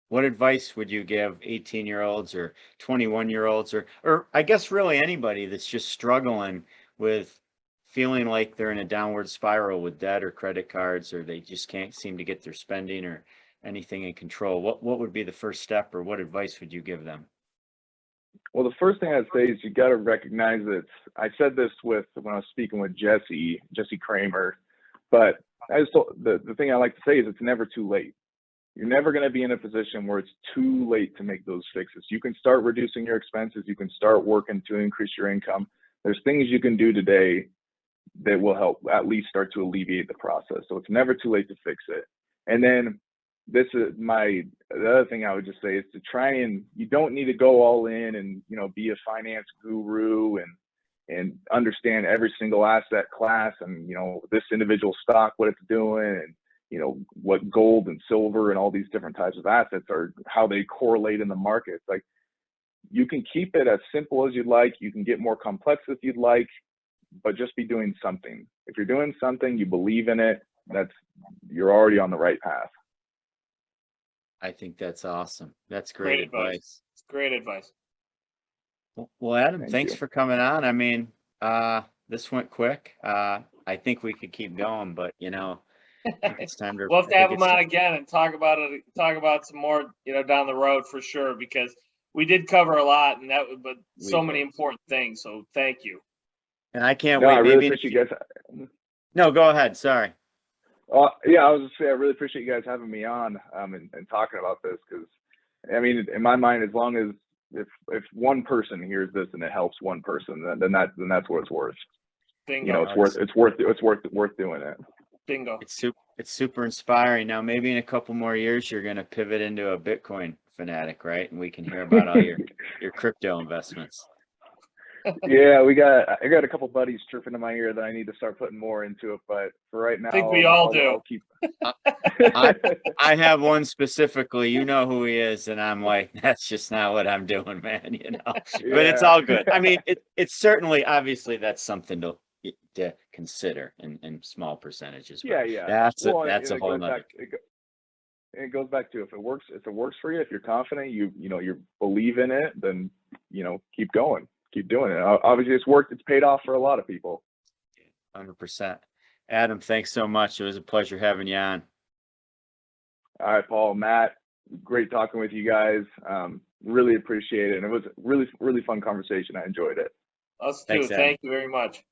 What advice would you give 18-year-olds or 21-year-olds or I guess really anybody that's just struggling with feeling like they're in a downward spiral with debt or credit cards, or they just can't seem to get their spending or anything in control? What would be the first step, or what advice would you give them? Well, the first thing I'd say is you got to recognize that I said this when I was speaking with Jesse Kramer, but the thing I like to say is it's never too late. You're never going to be in a position where it's too late to make those fixes. You can start reducing your expenses. You can start working to increase your income. There's things you can do today that will help at least start to alleviate the process. So it's never too late to fix it. And then the other thing I would just say is to try, and you don't need to go all in and, you know, be a finance guru and understand every single asset class and, you know, this individual stock, what it's doing, and, you know, what gold and silver and all these different types of assets are, how they correlate in the markets. Like, you can keep it as simple as you'd like. You can get more complex if you'd like, but just be doing something. If you're doing something, you believe in it, you're already on the right path. I think that's awesome. That's great advice. It's great advice. Well, Adam, Thank thanks you. for coming on. I mean, this went quick. I think we could keep going, but you know, I think it's time to. We'll have to have him on again and talk about some more, you know, down the road for sure, because we did cover a lot, and but so many important things. So thank you. And I can't wait. I really appreciate you guys. No, go ahead. Sorry. Yeah, I was just saying, I really appreciate you guys having me on and talking about this, because I mean, in my mind, as long as if one person hears this and it helps one person, then that's what it's worth. Bingo. You know, it's worth doing it. Bingo. It's super inspiring. Now, maybe in a couple more years, you're going to pivot into a Bitcoin fanatic, right? And we can hear about all your crypto investments. Yeah, I got a couple buddies chirping in my ear that I need to start putting more into it, but for right now, I think we all do. I'll keep... I have one specifically, you know who he is, and I'm like, that's just not what I'm doing, man, you know. Yeah. But it's all good. I mean, it's certainly, obviously, that's something to consider in small percentages. Yeah. That's a whole nother. it goes back to if it works for you, if you're confident, you believe in it, then keep going, keep doing it. Obviously, it's worked. It's paid off for a lot of people. 100%. Adam, thanks so much. It was a pleasure having you on. All right, Paul, Matt, great talking with you guys. Really appreciate it, and it was a really fun conversation. I enjoyed it. Us too. Thanks, Adam. Thank you very much.